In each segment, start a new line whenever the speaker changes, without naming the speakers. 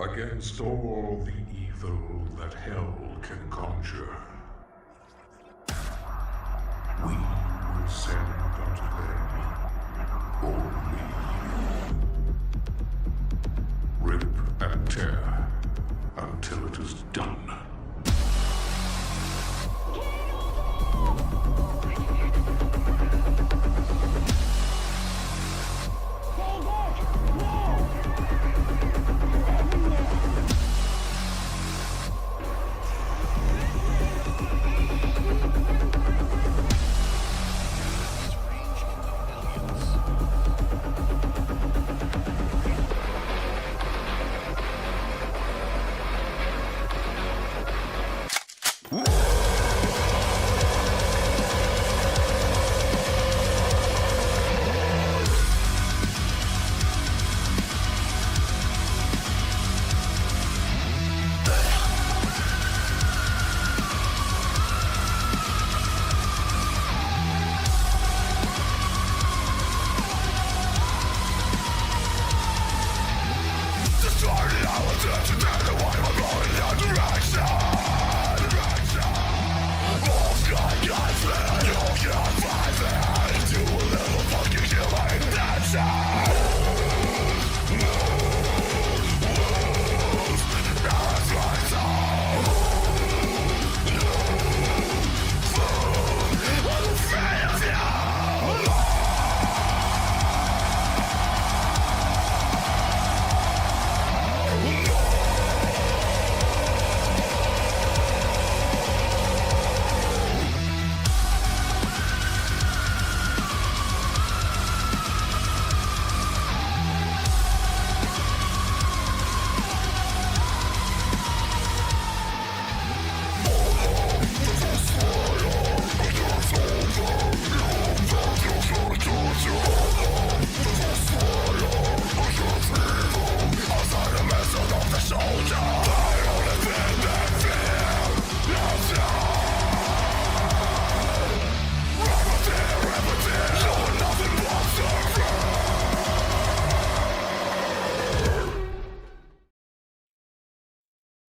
against all the evil that hell can conjure. We will send unto them only you. Rip and tear until it is done.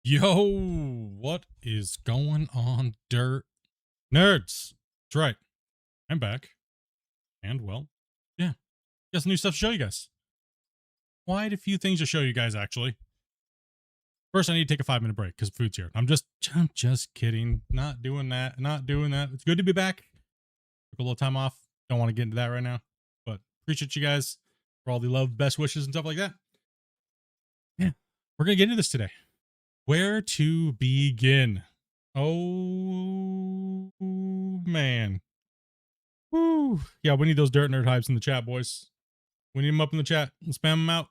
Yo, what is going on, dirt nerds? That's right. I'm back. And, well, yeah. Got some new stuff to show you guys. Quite a few things to show you guys, actually. First, I need to take a 5-minute break because food's here. I'm just kidding. Not doing that. It's good to be back. Took a little time off. Don't want to get into that right now. But appreciate you guys for all the love, best wishes, and stuff like that. Yeah. We're going to get into this today. Where to begin? Oh, man. Woo. Yeah, we need those dirt nerd hypes in the chat, boys. We need them up in the chat. Let's spam them out.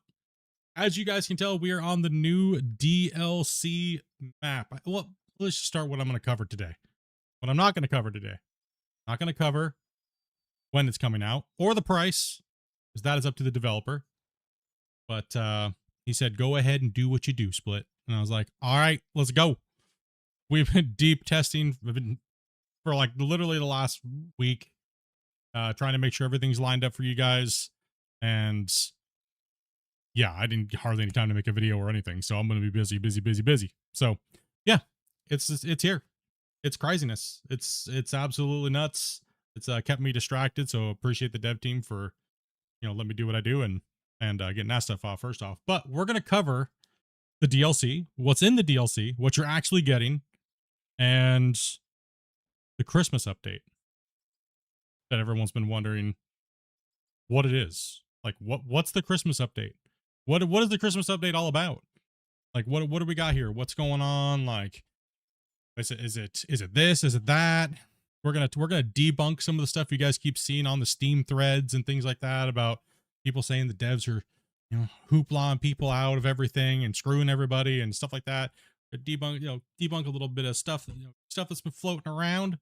As you guys can tell, we are on the new DLC map. Well, let's just start what I'm going to cover today. What I'm not going to cover today. Not going to cover when it's coming out or the price, because that is up to the developer. But he said, go ahead and do what you do, Split. And I was like, all right, let's go. We've been deep testing for like literally the last week, trying to make sure everything's lined up for you guys. And yeah, I didn't hardly any time to make a video or anything. So I'm going to be busy. So yeah, it's here. It's craziness. It's absolutely nuts. It's kept me distracted. So appreciate the dev team for, let me do what I do and getting that stuff off first off. But we're going to cover the DLC, what's in the DLC, what you're actually getting, and the Christmas update that everyone's been wondering what it is. Like, what's the Christmas update? What is the Christmas update all about? Like, what do we got here? What's going on? Like, is it this? Is it that? We're gonna debunk some of the stuff you guys keep seeing on the Steam threads and things like that about people saying the devs are hoopla people out of everything and screwing everybody and stuff like that. Debunk a little bit of stuff, stuff that's been floating around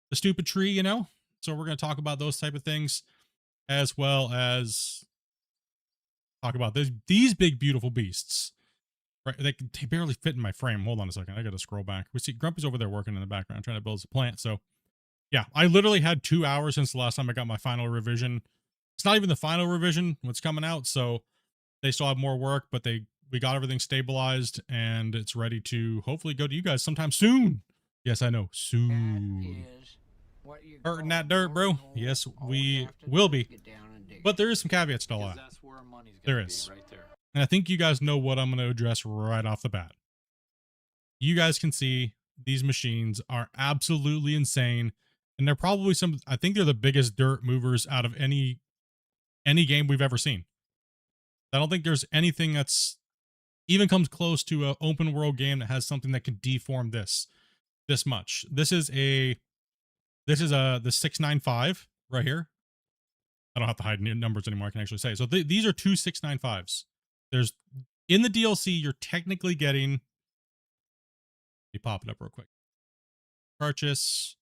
the stupid tree, So we're going to talk about those type of things, as well as talk about these big, beautiful beasts. Right? They barely fit in my frame. Hold on a second. I got to scroll back. We see Grumpy's over there working in the background, trying to build a plant. So yeah, I literally had 2 hours since the last time I got my final revision. It's not even the final revision, what's coming out. So they still have more work, but we We got everything stabilized, and it's ready to hopefully go to you guys sometime soon. Yes, I know, soon. Hurting that dirt, bro. Yes, we will be. But there is some caveats to all that. There is. And I think you guys know what I'm going to address right off the bat. You guys can see these machines are absolutely insane. And they're probably I think they're the biggest dirt movers out of any game we've ever seen. I don't think there's anything that's even comes close to an open world game that has something that can deform this much. This is the 695 right here. I don't have to hide numbers anymore. I can actually say. So these are two 695s. There's in the DLC, you're technically getting. Let me pop it up real quick. Purchase.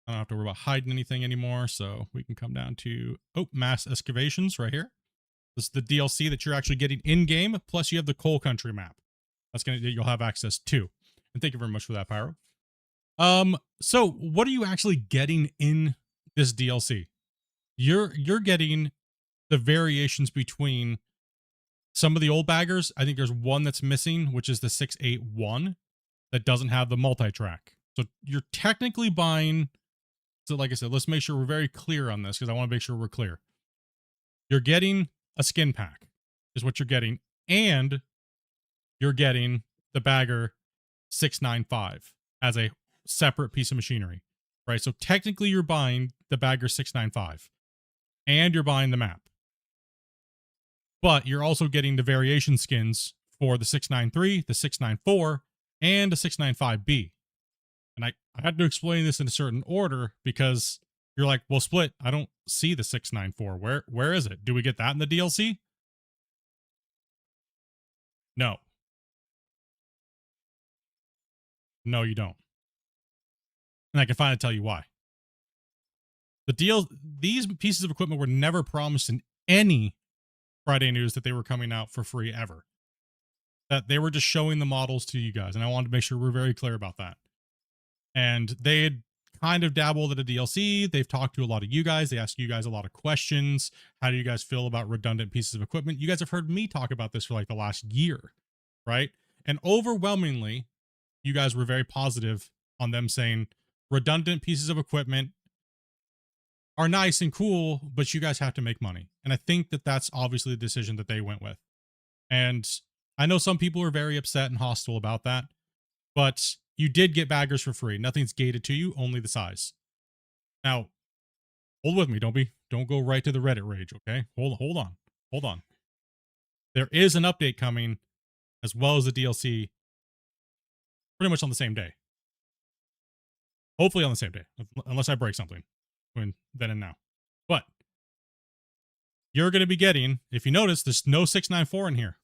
I don't have to worry about hiding anything anymore. So we can come down to Mass Excavations right here. This is the DLC that you're actually getting in game. Plus, you have the Coal Country map. You'll have access to. And thank you very much for that, Pyro. So what are you actually getting in this DLC? You're getting the variations between some of the old baggers. I think there's one that's missing, which is the 681 that doesn't have the multi-track. So you're technically buying. So like I said, let's make sure we're very clear on this because I want to make sure we're clear. You're getting a skin pack is what you're getting. And you're getting the bagger 695 as a separate piece of machinery, right? So technically you're buying the bagger 695 and you're buying the map, but you're also getting the variation skins for the 693, the 694, and the 695B. And I had to explain this in a certain order because you're like, well, Split, I don't see the 694. Where is it? Do we get that in the DLC? No. No, you don't. And I can finally tell you why. These pieces of equipment were never promised in any Friday news that they were coming out for free ever. That they were just showing the models to you guys. And I wanted to make sure we're very clear about that. And they had kind of dabbled at a DLC. They've talked to a lot of you guys. They ask you guys a lot of questions. How do you guys feel about redundant pieces of equipment? You guys have heard me talk about this for like the last year, right? And overwhelmingly, you guys were very positive on them saying redundant pieces of equipment are nice and cool, but you guys have to make money. And I think that that's obviously the decision that they went with. And I know some people are very upset and hostile about that, but you did get baggers for free. Nothing's gated to you, only the size. Now, hold with me. Don't go right to the Reddit rage, okay? Hold on. There is an update coming as well as the DLC pretty much on the same day. Hopefully on the same day, unless I break something between then and now. But you're going to be getting, if you notice, there's no 694 in here.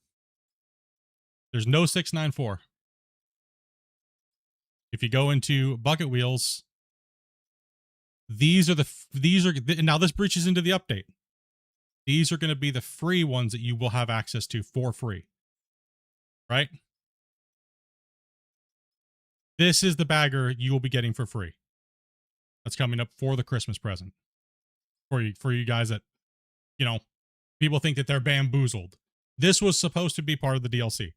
There's no 694. If you go into bucket wheels, now this breaches into the update. These are going to be the free ones that you will have access to for free. Right? This is the bagger you will be getting for free. That's coming up for the Christmas present. For you guys that, people think that they're bamboozled. This was supposed to be part of the DLC.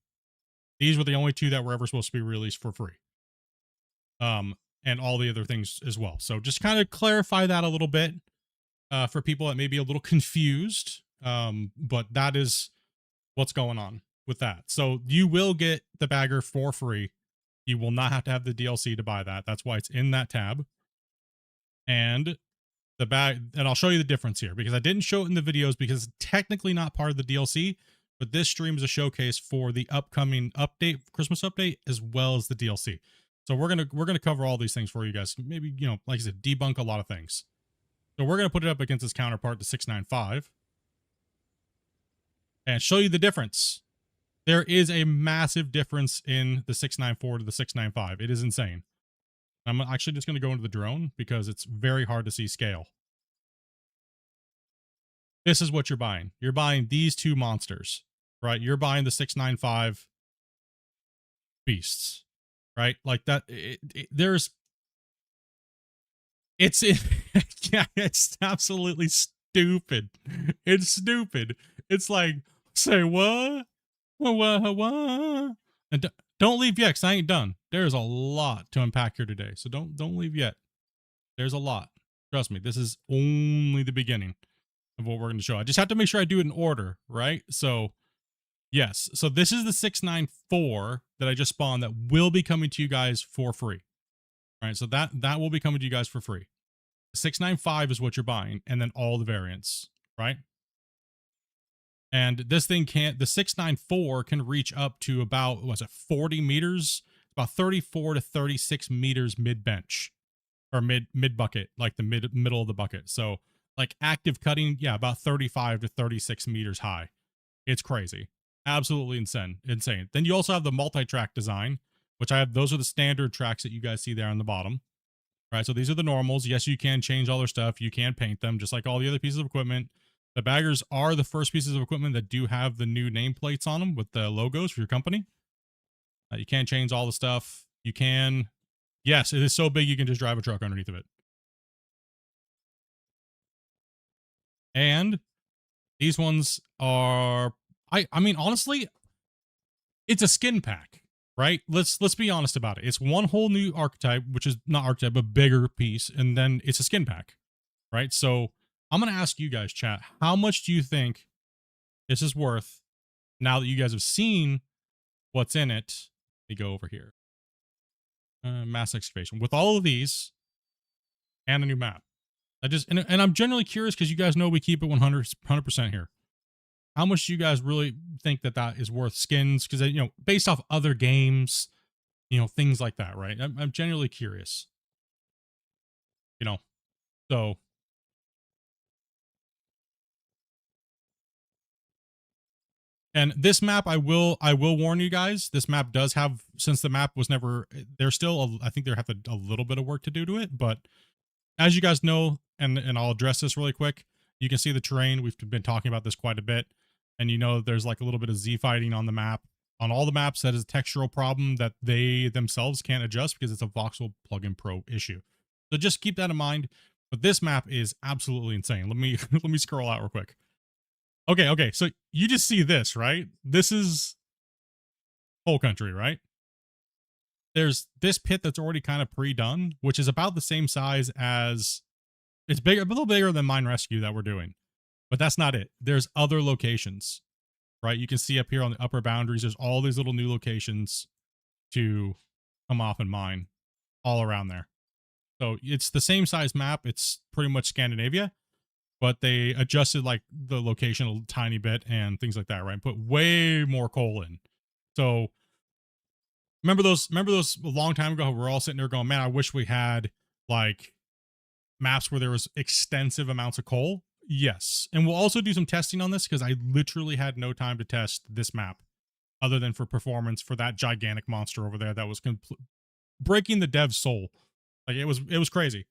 These were the only two that were ever supposed to be released for free. And all the other things as well. So just kind of clarify that a little bit for people that may be a little confused. But that is what's going on with that. So you will get the bagger for free. You will not have to have the DLC to buy that. That's why it's in that tab. And the bag, and I'll show you the difference here because I didn't show it in the videos because it's technically not part of the DLC, but this stream is a showcase for the upcoming update, Christmas update, as well as the DLC. So we're gonna cover all these things for you guys. Maybe, like I said, debunk a lot of things. So we're gonna put it up against its counterpart, the 695, and show you the difference. There is a massive difference in the 694 to the 695. It is insane. I'm actually just going to go into the drone because it's very hard to see scale. This is what you're buying. You're buying these two monsters, right? You're buying the 695 beasts, right? Like that. Yeah, it's absolutely stupid. It's stupid. It's like, say what? And don't leave yet, because I ain't done. There's a lot to unpack here today, so don't leave yet. There's a lot. Trust me, this is only the beginning of what we're going to show. I just have to make sure I do it in order, right? So, yes. So this is the 694 that I just spawned that will be coming to you guys for free. All right, so that will be coming to you guys for free. 695 is what you're buying, and then all the variants, right? And this thing can't, the 694 can reach up to about, what's it, 40 meters? About 34 to 36 meters mid-bench, or mid-bucket, like the middle of the bucket. So, like, active cutting, yeah, about 35 to 36 meters high. It's crazy. Absolutely insane. Then you also have the multi-track design, which I have, those are the standard tracks that you guys see there on the bottom. Right, so these are the normals. Yes, you can change all their stuff. You can paint them, just like all the other pieces of equipment. The baggers are the first pieces of equipment that do have the new nameplates on them with the logos for your company. You can't change all the stuff. You can, yes, it is so big you can just drive a truck underneath of it. And these ones are, I mean, honestly, it's a skin pack, right? Let's be honest about it. It's one whole new archetype, which is not archetype, but bigger piece, and then it's a skin pack, right? So I'm gonna ask you guys, chat, how much do you think this is worth now that you guys have seen what's in it? Let me go over here. Mass Excavation with all of these and a new map. I just and I'm generally curious because you guys know we keep it 100% here. How much do you guys really think that is worth skins? Because, you know, based off other games, you know, things like that, right? I'm genuinely curious. You know, so. And this map, I will warn you guys, this map does have, since the map was never, there's still, I think they have a little bit of work to do to it, but as you guys know, and I'll address this really quick, you can see the terrain. We've been talking about this quite a bit. And you know, there's like a little bit of Z fighting on the map. On all the maps, that is a textural problem that they themselves can't adjust because it's a Voxel Plugin Pro issue. So just keep that in mind. But this map is absolutely insane. Let me let me scroll out real quick. Okay. So you just see this, right? This is whole country, right? There's this pit that's already kind of pre-done, which is about the same size as, it's bigger, a little bigger than Mine Rescue that we're doing. But that's not it. There's other locations, right? You can see up here on the upper boundaries, there's all these little new locations to come off and mine all around there. So it's the same size map. It's pretty much Scandinavia, but they adjusted like the location a tiny bit and things like that, right? Put way more coal in. So remember those a long time ago, we're all sitting there going, man, I wish we had like maps where there was extensive amounts of coal. Yes. And we'll also do some testing on this because I literally had no time to test this map other than for performance for that gigantic monster over there that was breaking the dev's soul. Like it was crazy.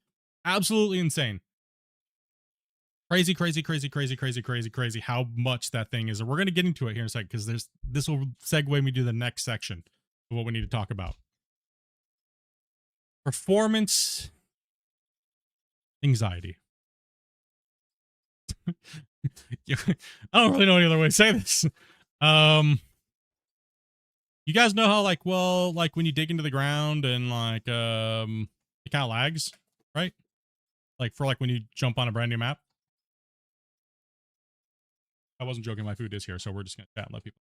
Absolutely insane. Crazy how much that thing is. And we're going to get into it here in a second because this will segue me to the next section of what we need to talk about. Performance anxiety. I don't really know any other way to say this. You guys know how like when you dig into the ground and like it kind of lags, right? Like for like when you jump on a brand new map. I wasn't joking, my food is here, so we're just gonna chat and let people.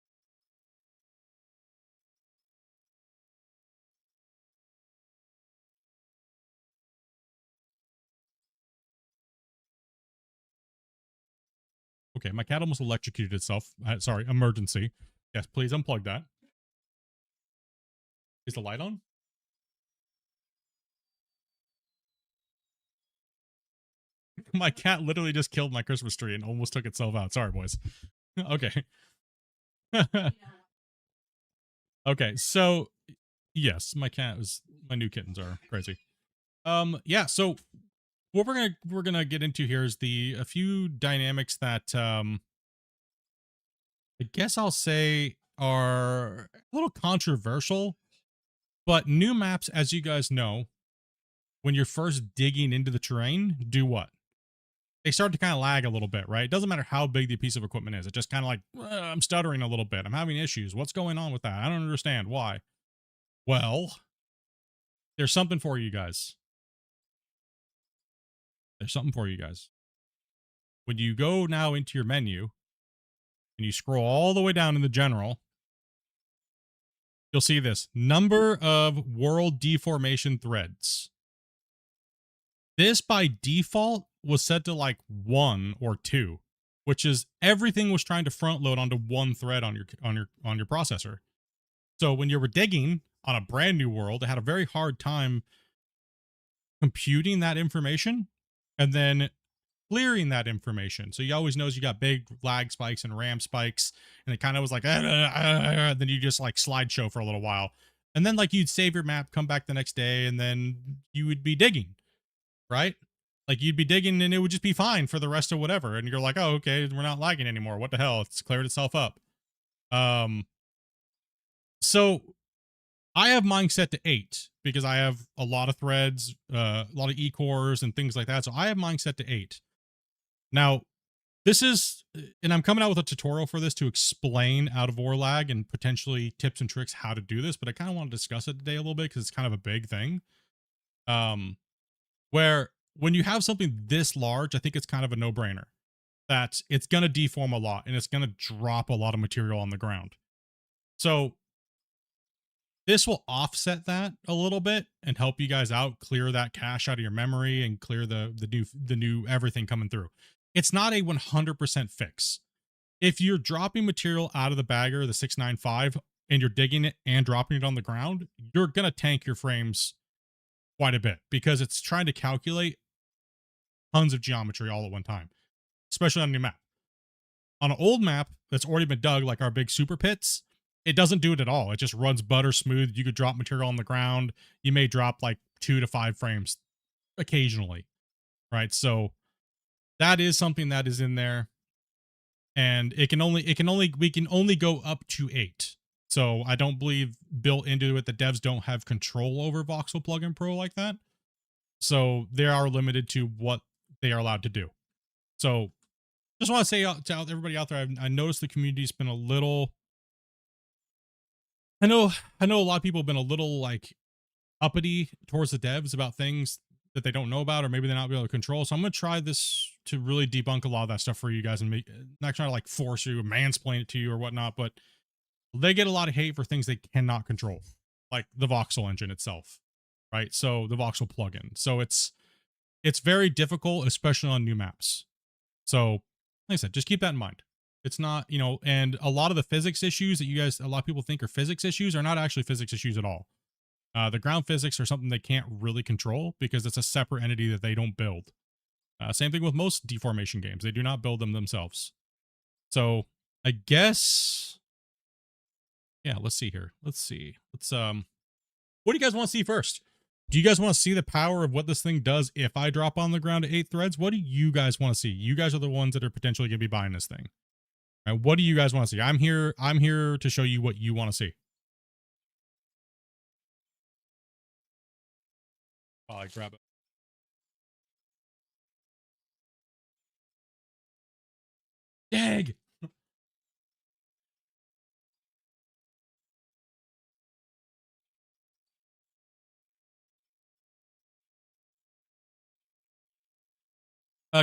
Okay, my cat almost electrocuted itself. Sorry, emergency. Yes, please unplug that. Is the light on? My cat literally just killed my Christmas tree and almost took itself out. Sorry, boys. Okay. Okay, so yes, my new kittens are crazy. Yeah, so what we're gonna get into here is a few dynamics that I guess I'll say are a little controversial, but new maps, as you guys know, when you're first digging into the terrain, do what? they start to kind of lag a little bit, right? It doesn't matter how big the piece of equipment is. It just kind of like, I'm stuttering a little bit. I'm having issues. What's going on with that? I don't understand. Why? Well, there's something for you guys. There's something for you guys. When you go now into your menu and you scroll all the way down in the general, you'll see this number of world deformation threads. This by default was set to like 1 or 2, which is everything was trying to front load onto one thread on your processor. So when you were digging on a brand new world, it had a very hard time computing that information and then clearing that information. So you always knows you got big lag spikes and RAM spikes, and it kind of was like, then you just like slideshow for a little while. And then like you'd save your map, come back the next day, and then you would be digging, right? Like you'd be digging and it would just be fine for the rest of whatever. And you're like, oh, okay, we're not lagging anymore. What the hell? It's cleared itself up. So I have mine set to 8 because I have a lot of threads, a lot of E-cores and things like that. So I have mine set to 8. Now, this is, and I'm coming out with a tutorial for this to explain out of war lag and potentially tips and tricks how to do this, but I kind of want to discuss it today a little bit because it's kind of a big thing. Where when you have something this large, I think it's kind of a no-brainer that it's going to deform a lot and it's going to drop a lot of material on the ground. So this will offset that a little bit and help you guys out, clear that cache out of your memory and clear the new everything coming through. It's not a 100% fix. If you're dropping material out of the bagger, the 695, and you're digging it and dropping it on the ground, you're going to tank your frames quite a bit because it's trying to calculate tons of geometry all at one time, especially on a new map. On an old map that's already been dug, like our big super pits, it doesn't do it at all. It just runs butter smooth. You could drop material on the ground. You may drop like 2 to 5 frames occasionally, right? So that is something that is in there, and we can only go up to 8. So I don't believe built into it the devs don't have control over Voxel Plugin Pro like that. So they are limited to what they are allowed to do. So just want to say to everybody out there, I noticed the community's been a little, I know a lot of people have been a little like uppity towards the devs about things that they don't know about, or maybe they're not able to control. So I'm going to try this to really debunk a lot of that stuff for you guys and not trying to like force you or mansplain it to you or whatnot, but they get a lot of hate for things they cannot control, like the voxel engine itself, right? So the voxel plugin. So it's very difficult, especially on new maps. So like I said, just keep that in mind. It's not, and a lot of the physics issues that a lot of people think are physics issues are not actually physics issues at all. The ground physics are something they can't really control because it's a separate entity that they don't build. Same thing with most deformation games. They do not build them themselves. So I guess, yeah, let's see here. Let's what do you guys want to see first? Do you guys want to see the power of what this thing does if I drop on the ground to 8 threads? What do you guys want to see? You guys are the ones that are potentially going to be buying this thing. All right, what do you guys want to see? I'm here to show you what you want to see. I grab it. Dag!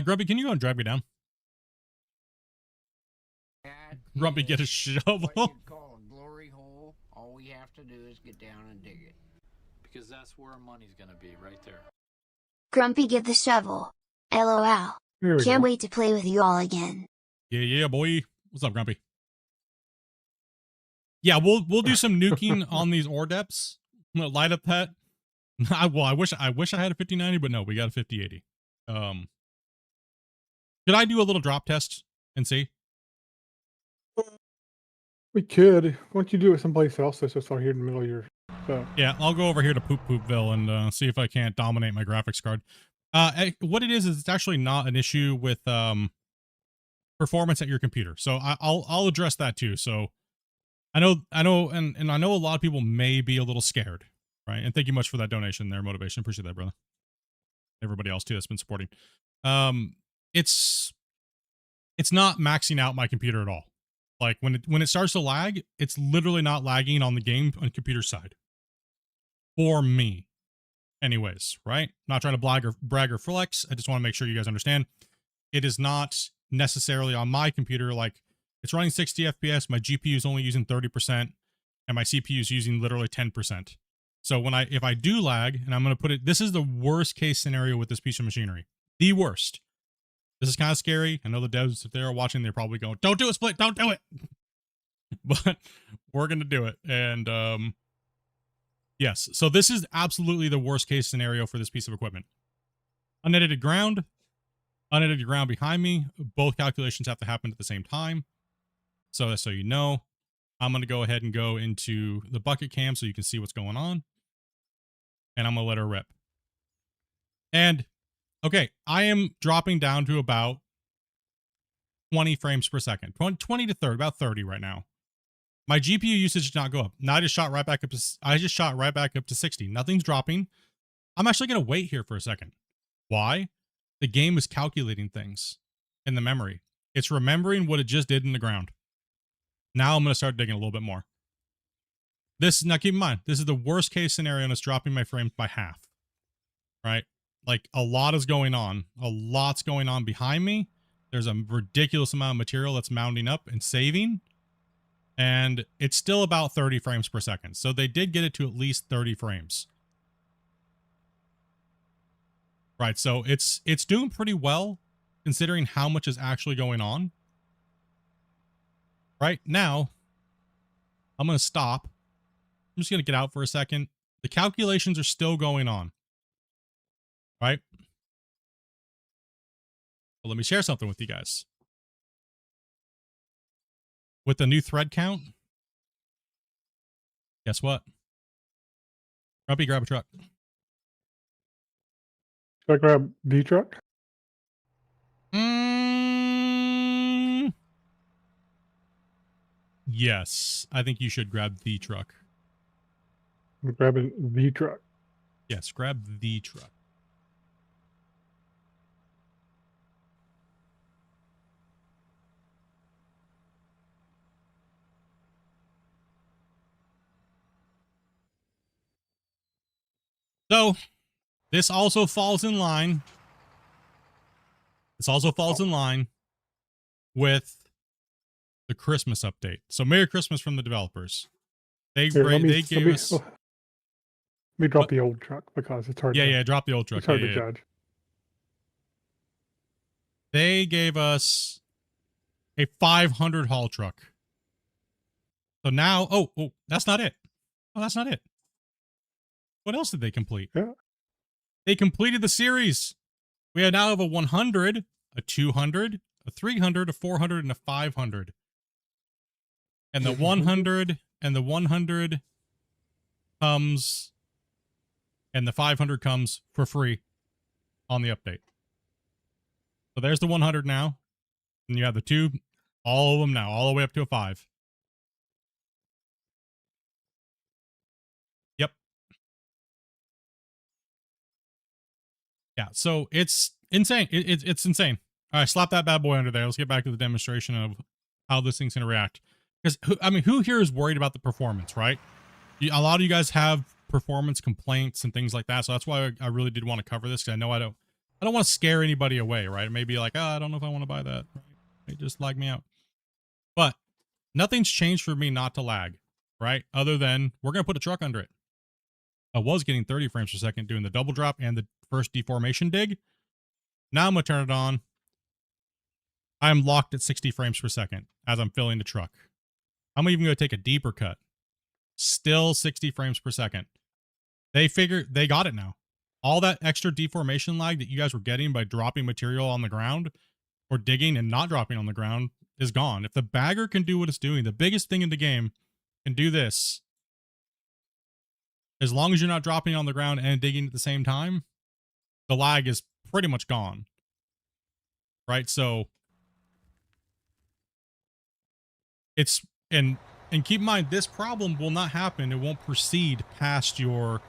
Grumpy, can you go and drag me down? Grumpy, get a shovel.
What you'd call a glory hole. All we have to do is get down and dig it.
Because that's where our money's gonna be, right there.
Grumpy, get the shovel. LOL. Can't wait to play with you all again.
Yeah, boy. What's up, Grumpy? Yeah, we'll do some nuking on these ore depths. I'm gonna light up that. I wish I had a 5090, but no, we got a 5080. Could I do a little drop test and see?
We could. Why don't you do it someplace else that's just out here in the middle of your stuff?
Yeah, I'll go over here to Poopville and see if I can't dominate my graphics card. What it is it's actually not an issue with performance at your computer. So I'll address that too. So I know, and I know a lot of people may be a little scared, right? And thank you much for that donation there, Motivation. Appreciate that, brother. Everybody else too that's been supporting. it's not maxing out my computer at all. Like when it starts to lag, it's literally not lagging on the game on computer side. For me. Anyways, right? Not trying to brag or flex. I just want to make sure you guys understand. It is not necessarily on my computer. Like, it's running 60 FPS. My GPU is only using 30%, and my CPU is using literally 10%. So if I do lag, and I'm going to put it, this is the worst case scenario with this piece of machinery. The worst. This is kind of scary. I know the devs, if they're watching, they're probably going, don't do it, Split, don't do it. But we're going to do it. And yes, so this is absolutely the worst case scenario for this piece of equipment. Unedited ground behind me. Both calculations have to happen at the same time. So you know, I'm going to go ahead and go into the bucket cam so you can see what's going on. And I'm going to let her rip. And, okay, I am dropping down to about 20 frames per second. 20 to 30, about 30 right now. My GPU usage did not go up. Now I just shot right back up to 60. Nothing's dropping. I'm actually going to wait here for a second. Why? The game is calculating things in the memory. It's remembering what it just did in the ground. Now I'm going to start digging a little bit more. Now keep in mind, this is the worst case scenario, and it's dropping my frames by half. Right? Like, a lot is going on. A lot's going on behind me. There's a ridiculous amount of material that's mounting up and saving. And it's still about 30 frames per second. So they did get it to at least 30 frames. Right, so it's doing pretty well considering how much is actually going on. Right now, I'm going to stop. I'm just going to get out for a second. The calculations are still going on. Right? Well, let me share something with you guys. With the new thread count, guess what? Grumpy, grab a truck.
Should I grab the truck?
Yes, I think you should grab the truck.
I'm grabbing the truck.
Yes, grab the truck. So, this also falls in line. This also falls in line with the Christmas update. So, Merry Christmas from the developers. They gave us.
Let me drop the old truck because it's hard.
Yeah, drop the old truck.
It's hard to judge.
They gave us a 500 haul truck. So now, oh, that's not it. Oh, that's not it. What else did they complete?
Yeah.
They completed the series. We now have a 100, a 200, a 300, a 400, and a 500. And the 100 and the 100 comes, and the 500 comes for free on the update. So there's the 100 now. And you have the 2, all of them now, all the way up to a 5. Yep. Yeah, so it's insane. It's insane. All right, slap that bad boy under there. Let's get back to the demonstration of how this thing's going to react. Because, who here is worried about the performance, right? A lot of you guys have performance complaints and things like that. So that's why I really did want to cover this, because I know I don't want to scare anybody away, right? It may be like, oh, I don't know if I want to buy that. Right? It just lag me out. But nothing's changed for me not to lag, right? Other than we're going to put a truck under it. I was getting 30 frames per second doing the double drop and the first deformation dig. Now I'm going to turn it on. I'm locked at 60 frames per second as I'm filling the truck. I'm even going to take a deeper cut. Still 60 frames per second. They got it now. All that extra deformation lag that you guys were getting by dropping material on the ground or digging and not dropping on the ground is gone. If the bagger can do what it's doing, the biggest thing in the game can do this. As long as you're not dropping on the ground and digging at the same time, the lag is pretty much gone. Right? So it's, and keep in mind, this problem will not happen. It won't proceed past your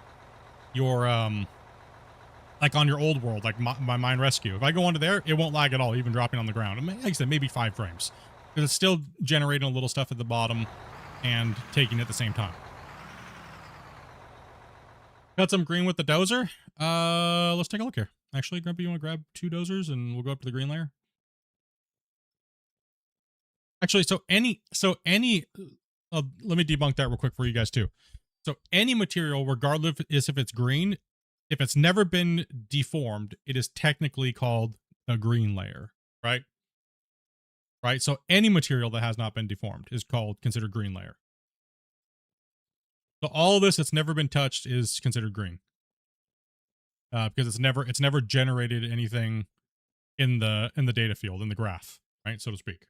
like on your old world, like my Mine Rescue. If I go onto there, it won't lag at all, even dropping on the ground. Like I said, maybe 5 frames. Because it's still generating a little stuff at the bottom and taking it at the same time. Cut some green with the dozer. Let's take a look here. Actually, Grumpy, you want to grab 2 dozers and we'll go up to the green layer? Actually, let me debunk that real quick for you guys too. So any material, regardless if it's green, if it's never been deformed, it is technically called a green layer, right? Right. So any material that has not been deformed is considered green layer. So all of this that's never been touched is considered green, because it's never generated anything in the data field, in the graph, right, so to speak.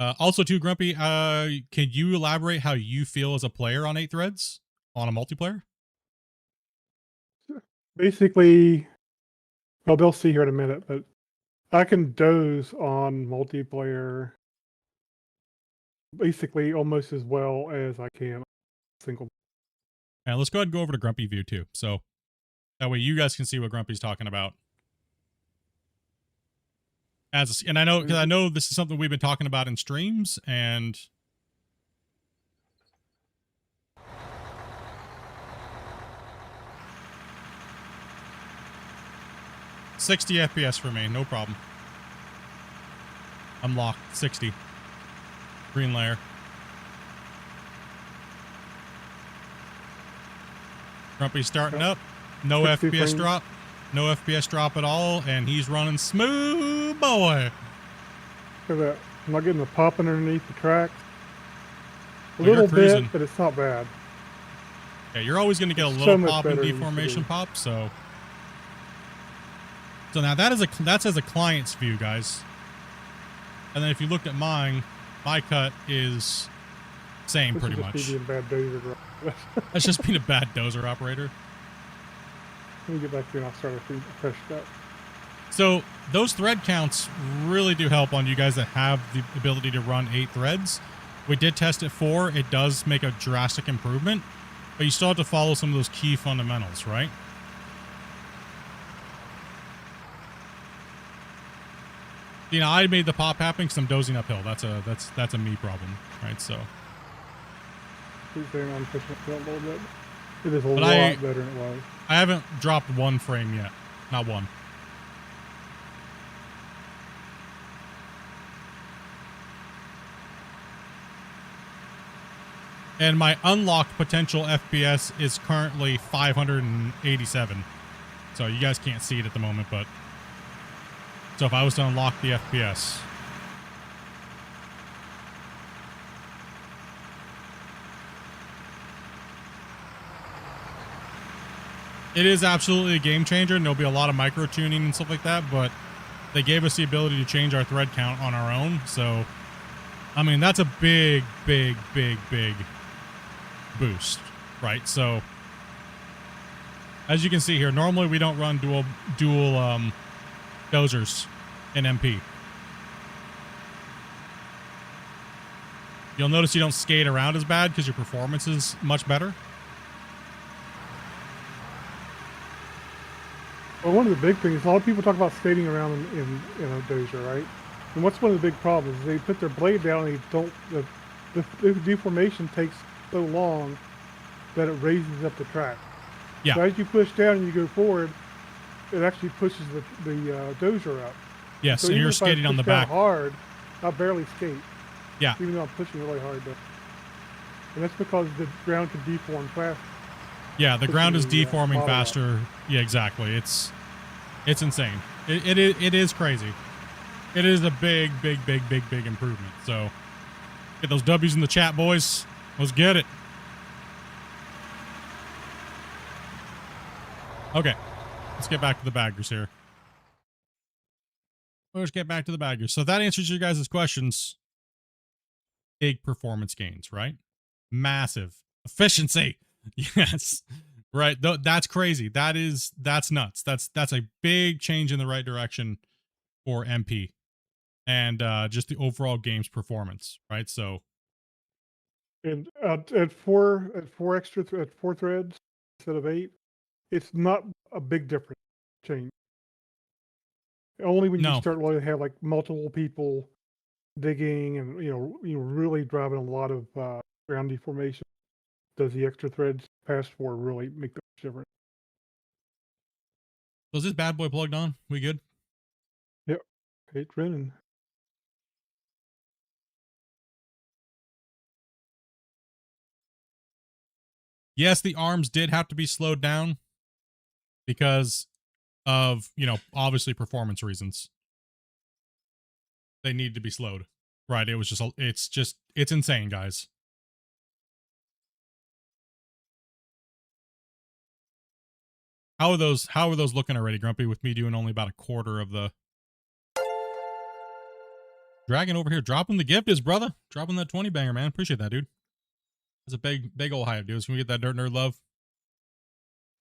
Also, too, Grumpy, can you elaborate how you feel as a player on 8 threads on a multiplayer?
Basically, well, they'll see here in a minute, but I can doze on multiplayer basically almost as well as I can single.
And let's go ahead and go over to Grumpy view too, so that way you guys can see what Grumpy's talking about. And I know this is something we've been talking about in streams, and 60 FPS for me, no problem. I'm locked, 60. Green layer. Grumpy's starting up. No FPS
frames.
drop. No FPS drop at all, and he's running smooth, boy.
Look at that. I'm not getting the pop underneath the tracks. A
Oh, you're
little
cruising.
bit, but it's not bad.
Yeah, you're always going to get a
It's
little
so much
pop and
better than it used to
deformation
be.
pop, so now that's as a client's view, guys. And then if you looked at mine, my cut is same
This
pretty
is just me
much.
being bad dozer driver.
That's just being a bad dozer operator.
Let me get back here and I'll start a fresh cut.
So those thread counts really do help on you guys that have the ability to run 8 threads. We did test it 4. It does make a drastic improvement, but you still have to follow some of those key fundamentals, right? You know, I made the pop happen because I'm dozing uphill. That's a me problem, right? So,
Keep saying I'm pushing it a little bit. It is a
But
lot
I-
better than it was.
I haven't dropped 1 frame yet. Not 1. And my unlocked potential FPS is currently 587. So you guys can't see it at the moment, but so if I was to unlock the FPS, it is absolutely a game changer, and there'll be a lot of micro tuning and stuff like that, but they gave us the ability to change our thread count on our own. So, I mean, that's a big, big, big, big boost, right? So, as you can see here, normally we don't run dual dozers in MP. You'll notice you don't skate around as bad because your performance is much better.
Well, one of the big things, a lot of people talk about skating around in a dozer, right? And what's one of the big problems is they put their blade down and they don't, the deformation takes so long that it raises up the track.
Yeah.
So as you push down and you go forward, it actually pushes the dozer up.
Yes,
So
and
even
you're
if I
skating on the
push down
back.
hard, I barely skate.
Yeah.
Even though I'm pushing really hard. And that's because the ground can deform fast.
Yeah, the ground is
pushing the,
deforming
model out.
faster. Yeah, exactly. It's insane. It is crazy. It is a big, big, big, big, big improvement. So get those W's in the chat, boys. Let's get it. Okay, let's get back to the baggers here. Let's get back to the baggers. So that answers your guys' questions. Big performance gains, right? Massive efficiency. Yes. Right. That's crazy. That's nuts. That's a big change in the right direction for MP and just the overall game's performance, right? So
And at four threads instead of 8, it's not a big difference change. Only when you
No.
start to have like multiple people digging and really driving a lot of ground deformation, does the extra threads pass for really make the difference?
So is this bad boy plugged on? We good?
Yep, it's running.
Yes, the arms did have to be slowed down because of, obviously performance reasons. They needed to be slowed. Right, it's insane, guys. How are those looking already, Grumpy, with me doing only about a quarter of the Dragon over here dropping the gift is, brother. Dropping that 20 banger, man. Appreciate that, dude. That's a big old hype, dude. Can we get that Dirt Nerd love?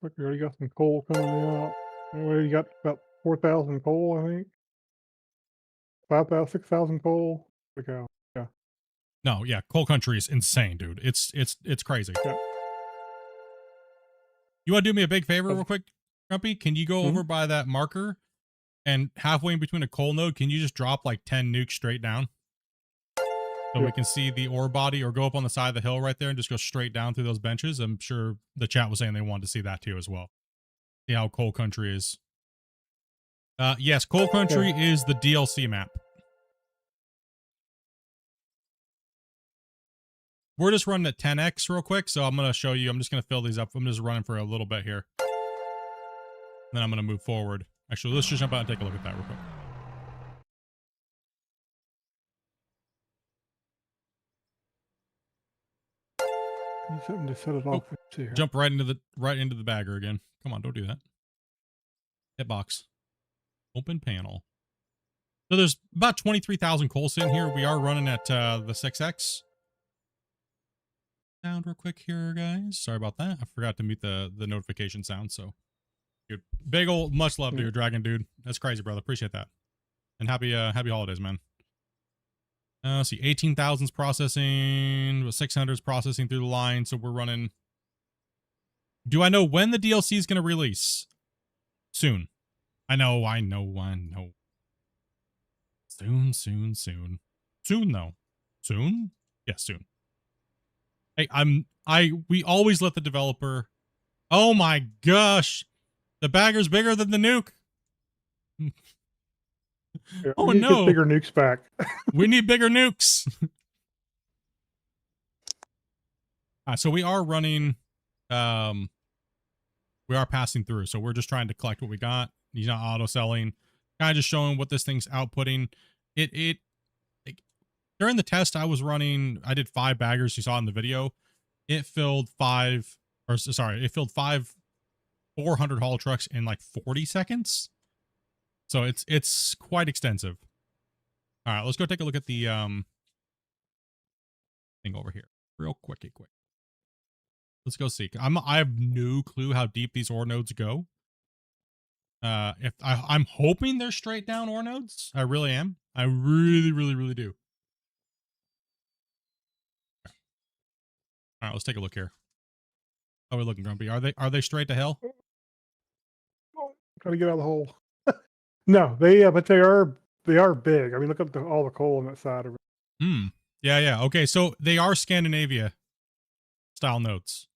Look, we already got some coal coming out. We already got about 4,000 coal, I think. 5,000, 6,000 coal. Look out. Yeah.
No, yeah, Coal Country is insane, dude. It's crazy.
Yeah.
You want to do me a big favor real quick, Grumpy? Can you go
Mhm.
over by that marker and halfway in between a coal node, can you just drop like 10 nukes straight down? So we can see the ore body, or go up on the side of the hill right there and just go straight down through those benches. I'm sure the chat was saying they wanted to see that too as well. See how Coal Country is. Yes, Coal Country is the DLC map. We're just running at 10x real quick, so I'm going to show you. I'm just going to fill these up. I'm just running for a little bit here. Then I'm going to move forward. Actually, let's just jump out and take a look at that real quick.
Need something to set it off. Here.
Jump right into the bagger again. Come on, don't do that. Hitbox. Open panel. So there's about 23,000 coal sitting here. We are running at the 6x. Sound real quick here, guys. Sorry about that. I forgot to mute the notification sound. So, dude, big old much love to your Dragon, dude. That's crazy, brother. Appreciate that. And happy holidays, man. Let's see, 18,000's processing, 600's processing through the line. So we're running. Do I know when the DLC is going to release? Soon. I know. Soon. Soon, though. Soon? Yeah, soon. Hey, we always let the developer. Oh my gosh. The bagger's bigger than the nuke.
Yeah,
Oh
we need to
no.
get bigger nukes back.
We need bigger nukes. So we are running, we are passing through. So we're just trying to collect what we got. He's not auto selling. Kind of just showing what this thing's outputting. It during the test I did 5 baggers you saw in the video. It filled 5 400 haul trucks in like 40 seconds. So it's quite extensive. All right, let's go take a look at the thing over here real quick. Let's go see. I have no clue how deep these ore nodes go. If I'm hoping they're straight down ore nodes. I really am. I really do. All right, let's take a look here. How are we looking, Grumpy? Are they straight to hell?
Trying to get out of the hole. No, but they are big. I mean, look at all the coal on that side of it.
Yeah. Okay, so they are Scandinavia style nodes.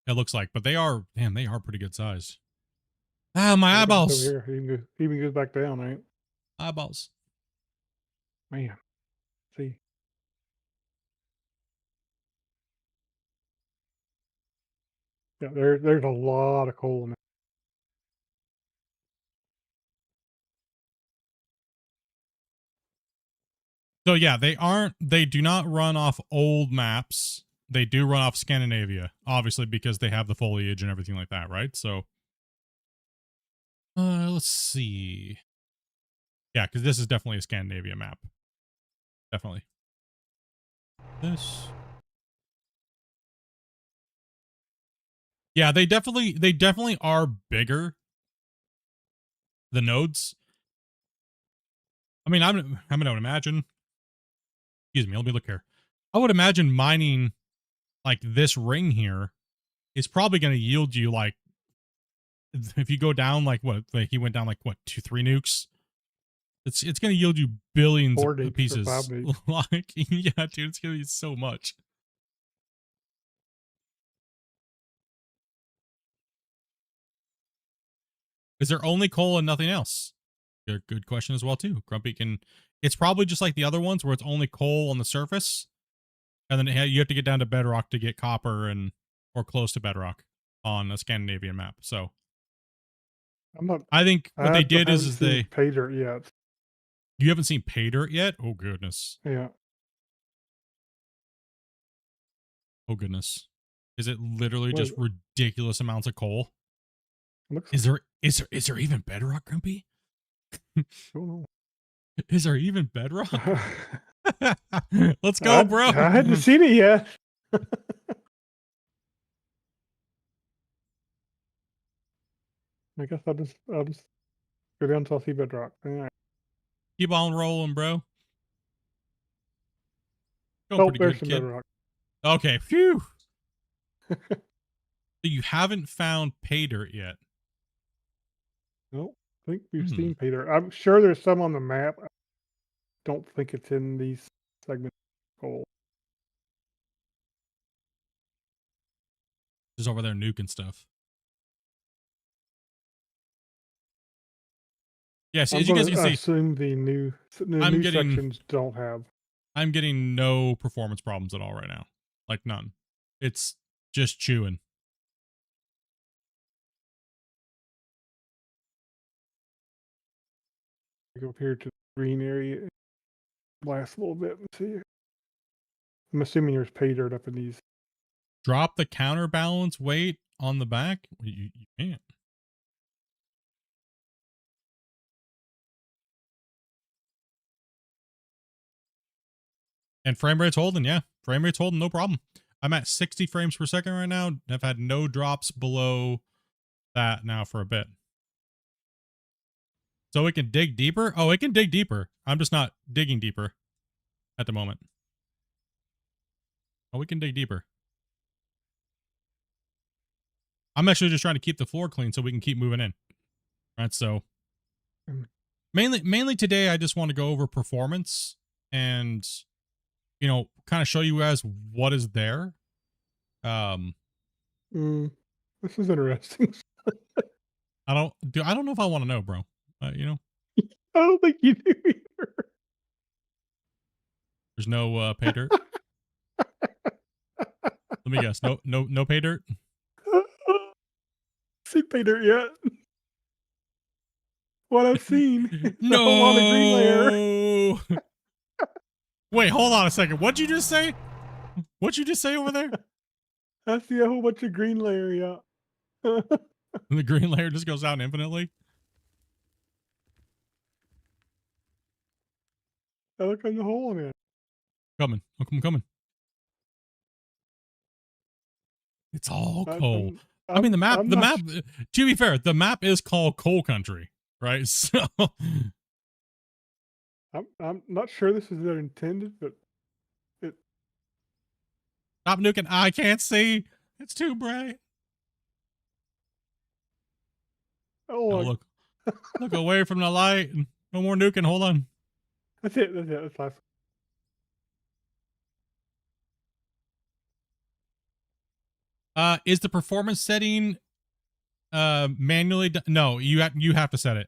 It looks like, but they are pretty good size. Ah, my eyeballs.
Over here, even goes back down, right?
Eyeballs.
Man, see. Yeah, there's a lot of coal in it.
So yeah, they do not run off old maps. They do run off Scandinavia, obviously, because they have the foliage and everything like that, right? So let's see. Yeah, because this is definitely a Scandinavia map. Definitely. This. Yeah, they definitely are bigger. The nodes. I mean, I would imagine. Excuse me, let me look here. I would imagine mining like this ring here is probably going to yield you like, if you go down like what, like he went down like what, 2-3 nukes. It's going to yield you billions
4
of
nukes or
pieces.
5 nukes.
Like, yeah, dude, it's going to be so much. Is there only coal and nothing else? Good question as well too. Grumpy can. It's probably just like the other ones where it's only coal on the surface, and then you have to get down to bedrock to get copper and or close to bedrock on a Scandinavian map. So I think what they did is they
pay dirt yet.
You haven't seen pay dirt yet? Oh goodness.
Yeah.
Oh goodness. Is it literally just ridiculous amounts of coal? Is there even bedrock, Grumpy?
I don't know.
Is there even bedrock? Let's go, bro.
I hadn't seen it yet. I guess I'll just go down until I see bedrock. All right.
Keep on rolling, bro. Going pretty good, kid. Bedrock. Okay, phew. So you haven't found pay dirt yet?
Nope. I think we've seen pay dirt. I'm sure there's some on the map. I don't think it's in these segments of coal.
Just over there nuking stuff. Yeah, so as you guys can see,
assume the new sections don't have.
I'm getting no performance problems at all right now. Like none. It's just chewing.
Go up here to the green area. Blast a little bit and see. I'm assuming there's pay dirt up in these.
Drop the counterbalance weight on the back? You can't. And frame rate's holding, yeah. Frame rate's holding, no problem. I'm at 60 frames per second right now. I've had no drops below that now for a bit. So it can dig deeper? Oh, it can dig deeper. I'm just not digging deeper at the moment. Oh, we can dig deeper. I'm actually just trying to keep the floor clean so we can keep moving in. All right, so mainly today I just want to go over performance and, you know, kind of show you guys what is there.
This is interesting.
I don't know if I want to know, bro. You know,
I don't think you do either.
There's no pay dirt. Let me guess. No pay dirt.
See pay dirt yet? What I've seen.
No.
A lot of green layer.
Wait, hold on a second. What'd you just say? What'd you just say over there?
I see a whole bunch of green layer, yeah.
And the green layer just goes out infinitely.
I look on the hole in it.
Coming. I'm coming. It's all coal. I mean, the map, to be fair, the map is called Coal Country, right? So
I'm not sure this is their intended, but it.
Stop nuking. I can't see. It's too bright.
Oh,
look. Look away from the light. No more nuking. Hold on.
That's it. That's last.
Is the performance setting manually no, you have to set it.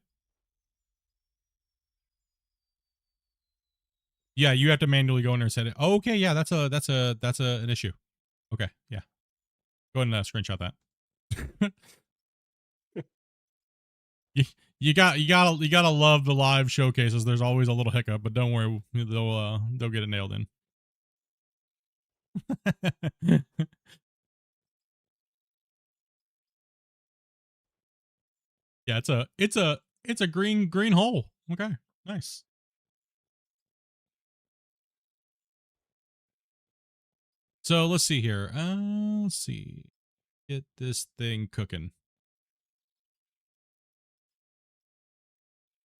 Yeah, you have to manually go in there and set it. Oh, okay, yeah, that's an issue. Okay, yeah. Go ahead and screenshot that. you gotta love the live showcases. There's always a little hiccup, but don't worry, they'll get it nailed in. Yeah, it's a green hole. Okay, nice. So let's see here. Let's see. Get this thing cooking.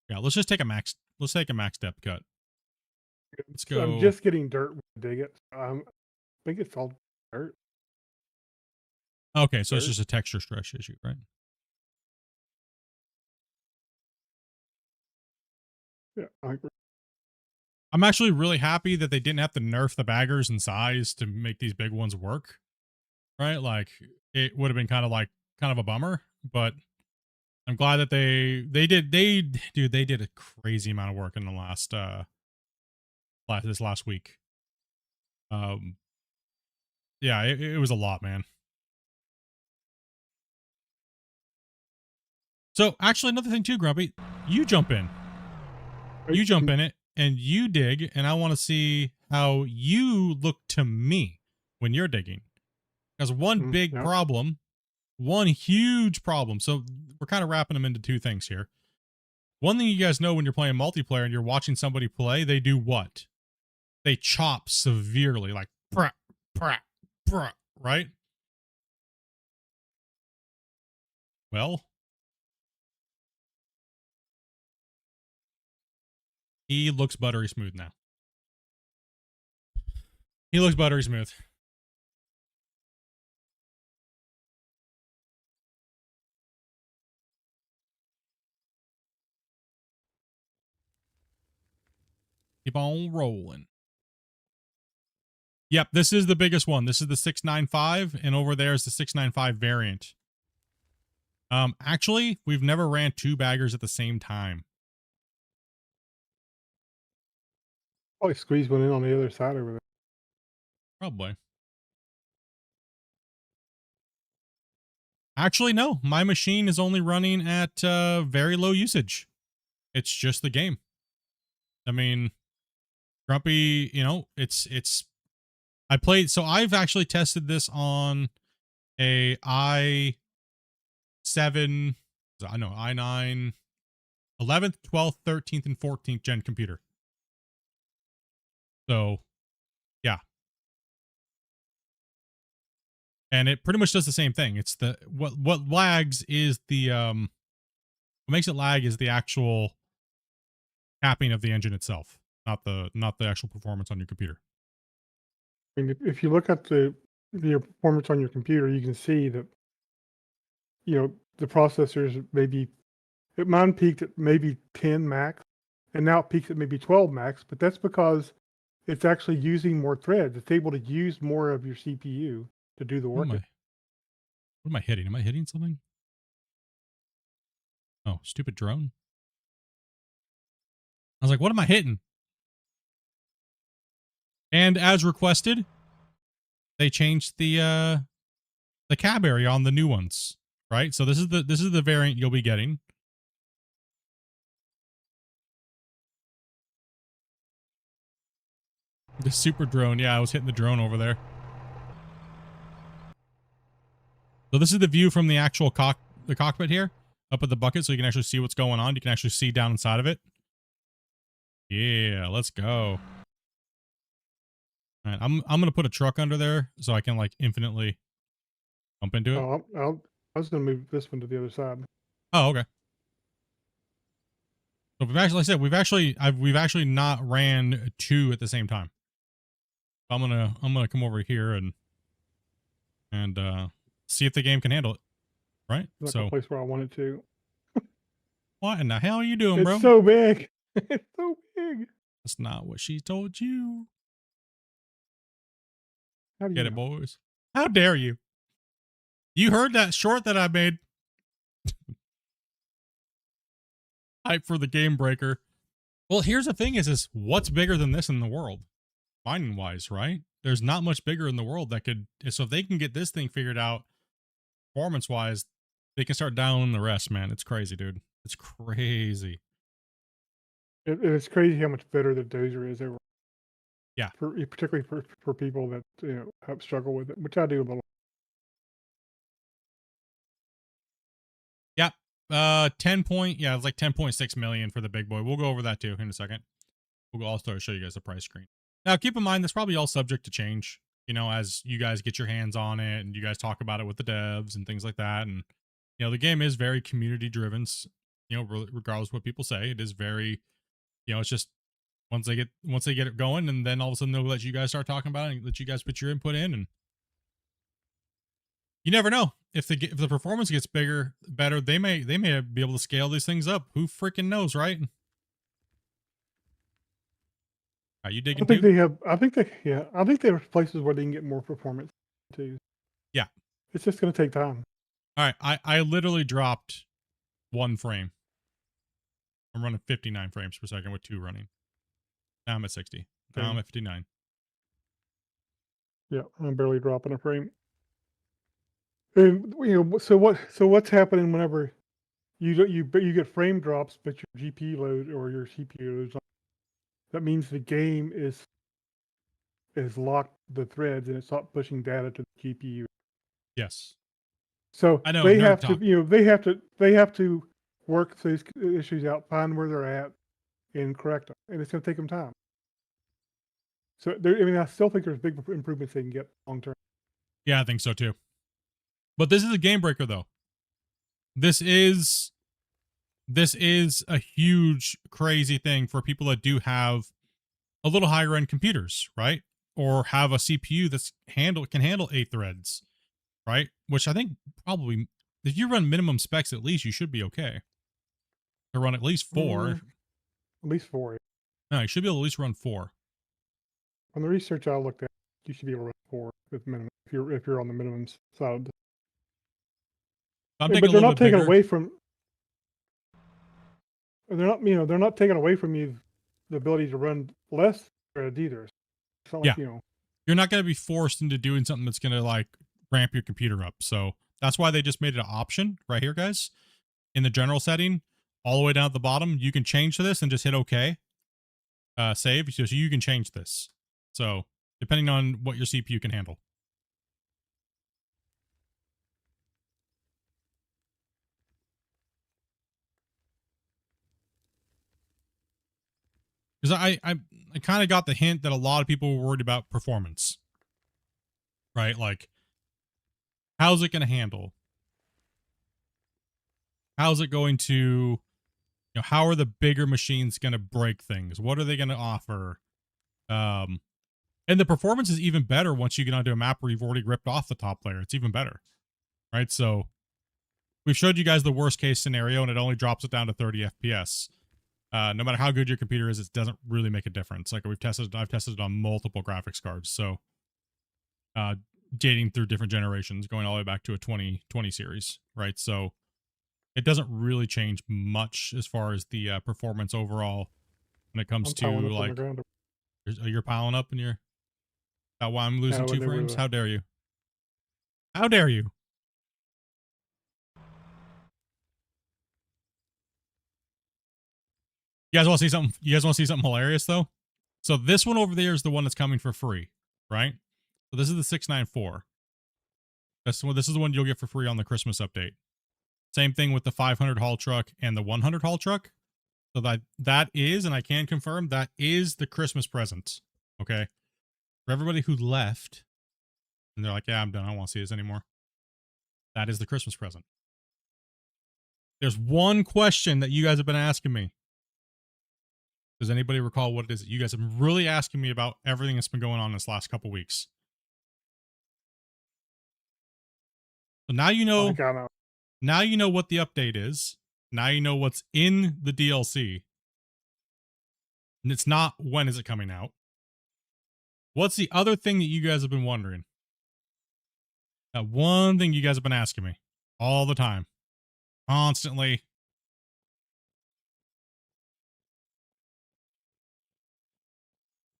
Yeah, let's just take a max. Let's take a max depth cut. Let's go.
I'm just getting dirt when I dig it. I think it's all dirt.
Okay, so it's
Dirt.
just a texture stretch issue, right?
Yeah, I agree.
I'm actually really happy that they didn't have to nerf the baggers in size to make these big ones work. Right? Like it would have been kind of a bummer, but I'm glad that they did a crazy amount of work in the this last week. Yeah, it was a lot, man. So actually another thing too, Grumpy, you jump in. You jump in it and you dig, and I want to see how you look to me when you're digging. Because one big
Yep.
problem, one huge problem. So we're kind of wrapping them into two things here. One thing you guys know when you're playing multiplayer and you're watching somebody play, they do what? They chop severely, like prah, prah, prah, right? Well, he looks buttery smooth now. He looks buttery smooth. Keep on rolling. Yep, this is the biggest one. This is the 695, and over there is the 695 variant. Actually, we've never ran two baggers at the same time.
Probably squeeze one in on the other side over there.
Probably. Actually, no. My machine is only running at very low usage. It's just the game. I mean, Grumpy, you know, I played, so I've actually tested this on a i7, I know, i9, 11th, 12th, 13th, and 14th gen computer. So, yeah. And it pretty much does the same thing. It's the, what lags is the, what makes it lag is the actual capping of the engine itself, not the actual performance on your computer.
I mean, if you look at your performance on your computer, you can see that, you know, the processors mine peaked at maybe 10 max, and now it peaks at maybe 12 max, but that's because it's actually using more threads. It's able to use more of your CPU to do the work.
What am I hitting? Am I hitting something? Oh, stupid drone. I was like, what am I hitting? And as requested, they changed the cab area on the new ones, right? So this is the variant you'll be getting. The super drone. Yeah, I was hitting the drone over there. So this is the view from the actual cockpit here, up at the bucket, so you can actually see what's going on. You can actually see down inside of it. Yeah, let's go. All right, I'm gonna put a truck under there so I can like infinitely bump into it.
I was going to move this one to the other side.
Oh, okay. So we've actually, like I said, we've actually not ran two at the same time. I'm gonna come over here and see if the game can handle it. Right?
Not
So
the place where I wanted to.
what in the hell are you doing,
It's
bro?
so big. It's so big.
That's not what she told you.
How do you
Get it,
know?
boys. How dare you? You heard that short that I made. Hype for the game breaker. Well, here's the thing is what's bigger than this in the world? Mining wise, right? There's not much bigger in the world that could, so if they can get this thing figured out performance wise, they can start down the rest, man. It's crazy, dude. It's crazy.
It's crazy how much better the Dozer is over.
Yeah.
Particularly for people that have struggled with it, which I do a little.
Yeah. 10 point. Yeah, it's like 10.6 million for the big boy. We'll go over that too in a second. We'll also show you guys the price screen. Now, keep in mind, that's probably all subject to change, you know, as you guys get your hands on it and you guys talk about it with the devs and things like that. And, you know, the game is very community driven, you know, regardless of what people say. It is very, you know, it's just once they get it going, and then all of a sudden they'll let you guys start talking about it and let you guys put your input in. And You never know. If the performance gets better, they may be able to scale these things up. Who freaking knows, right? Are you
I
digging
think
too?
they have. I think there's places where they can get more performance too.
Yeah.
It's just going to take time.
All right. I literally dropped 1 frame. I'm running 59 frames per second with 2 running. Now I'm at 60. Now I'm at 59.
Yeah, I'm barely dropping a frame. And so what's happening whenever you get frame drops, but your GPU load or your CPU loads? That means the game is locked the threads and it's not pushing data to the GPU.
Yes.
So
I know,
they
nerd
have
talk.
to, they have to work these issues out, find where they're at, and correct them. And it's going to take them time. So I still think there's big improvements they can get long term.
Yeah, I think so too. But this is a game breaker, though. This is a huge, crazy thing for people that do have a little higher end computers, right? Or have a CPU can handle 8 threads, right? Which I think probably, if you run minimum specs, at least you should be okay to run at least 4.
At least 4.
No, you should be able to at least run 4.
On the research I looked at, you should be able to run 4 with minimum if you're on the minimum side.
I'm
But
taking a
they're
little
not
bit
taking
bigger.
away from. They're not taking away from you the ability to run less threads either. It's not like,
You're not going to be forced into doing something that's going to like ramp your computer up. So that's why they just made it an option right here, guys. In the general setting, all the way down at the bottom, you can change to this and just hit OK. Save. So you can change this. So depending on what your CPU can handle. Because I kind of got the hint that a lot of people were worried about performance. Right? Like, how's it going to handle? How's it going to, how are the bigger machines going to break things? What are they going to offer? And the performance is even better once you get onto a map where you've already ripped off the top layer. It's even better. Right? So we've showed you guys the worst case scenario and it only drops it down to 30 FPS. No matter how good your computer is, it doesn't really make a difference. Like I've tested it on multiple graphics cards. So dating through different generations, going all the way back to a 2020 series, right? So it doesn't really change much as far as the performance overall when it comes to like, you're piling up and you're, why I'm losing 2 frames? How dare you? How dare you? You guys want to see something? You guys want to see something hilarious though? So this one over there is the one that's coming for free, right? So this is the 694. This is the one you'll get for free on the Christmas update. Same thing with the 500 haul truck and the 100 haul truck. So that is, and I can confirm, that is the Christmas present. Okay, for everybody who left and they're like, yeah, I'm done. I don't want to see this anymore. That is the Christmas present. There's one question that you guys have been asking me. Does anybody recall what it is that you guys have been really asking me about everything that's been going on this last couple weeks? So now you know. Now you know what the update is. Now you know what's in the DLC. And it's not when is it coming out. What's the other thing that you guys have been wondering? That one thing you guys have been asking me all the time. Constantly.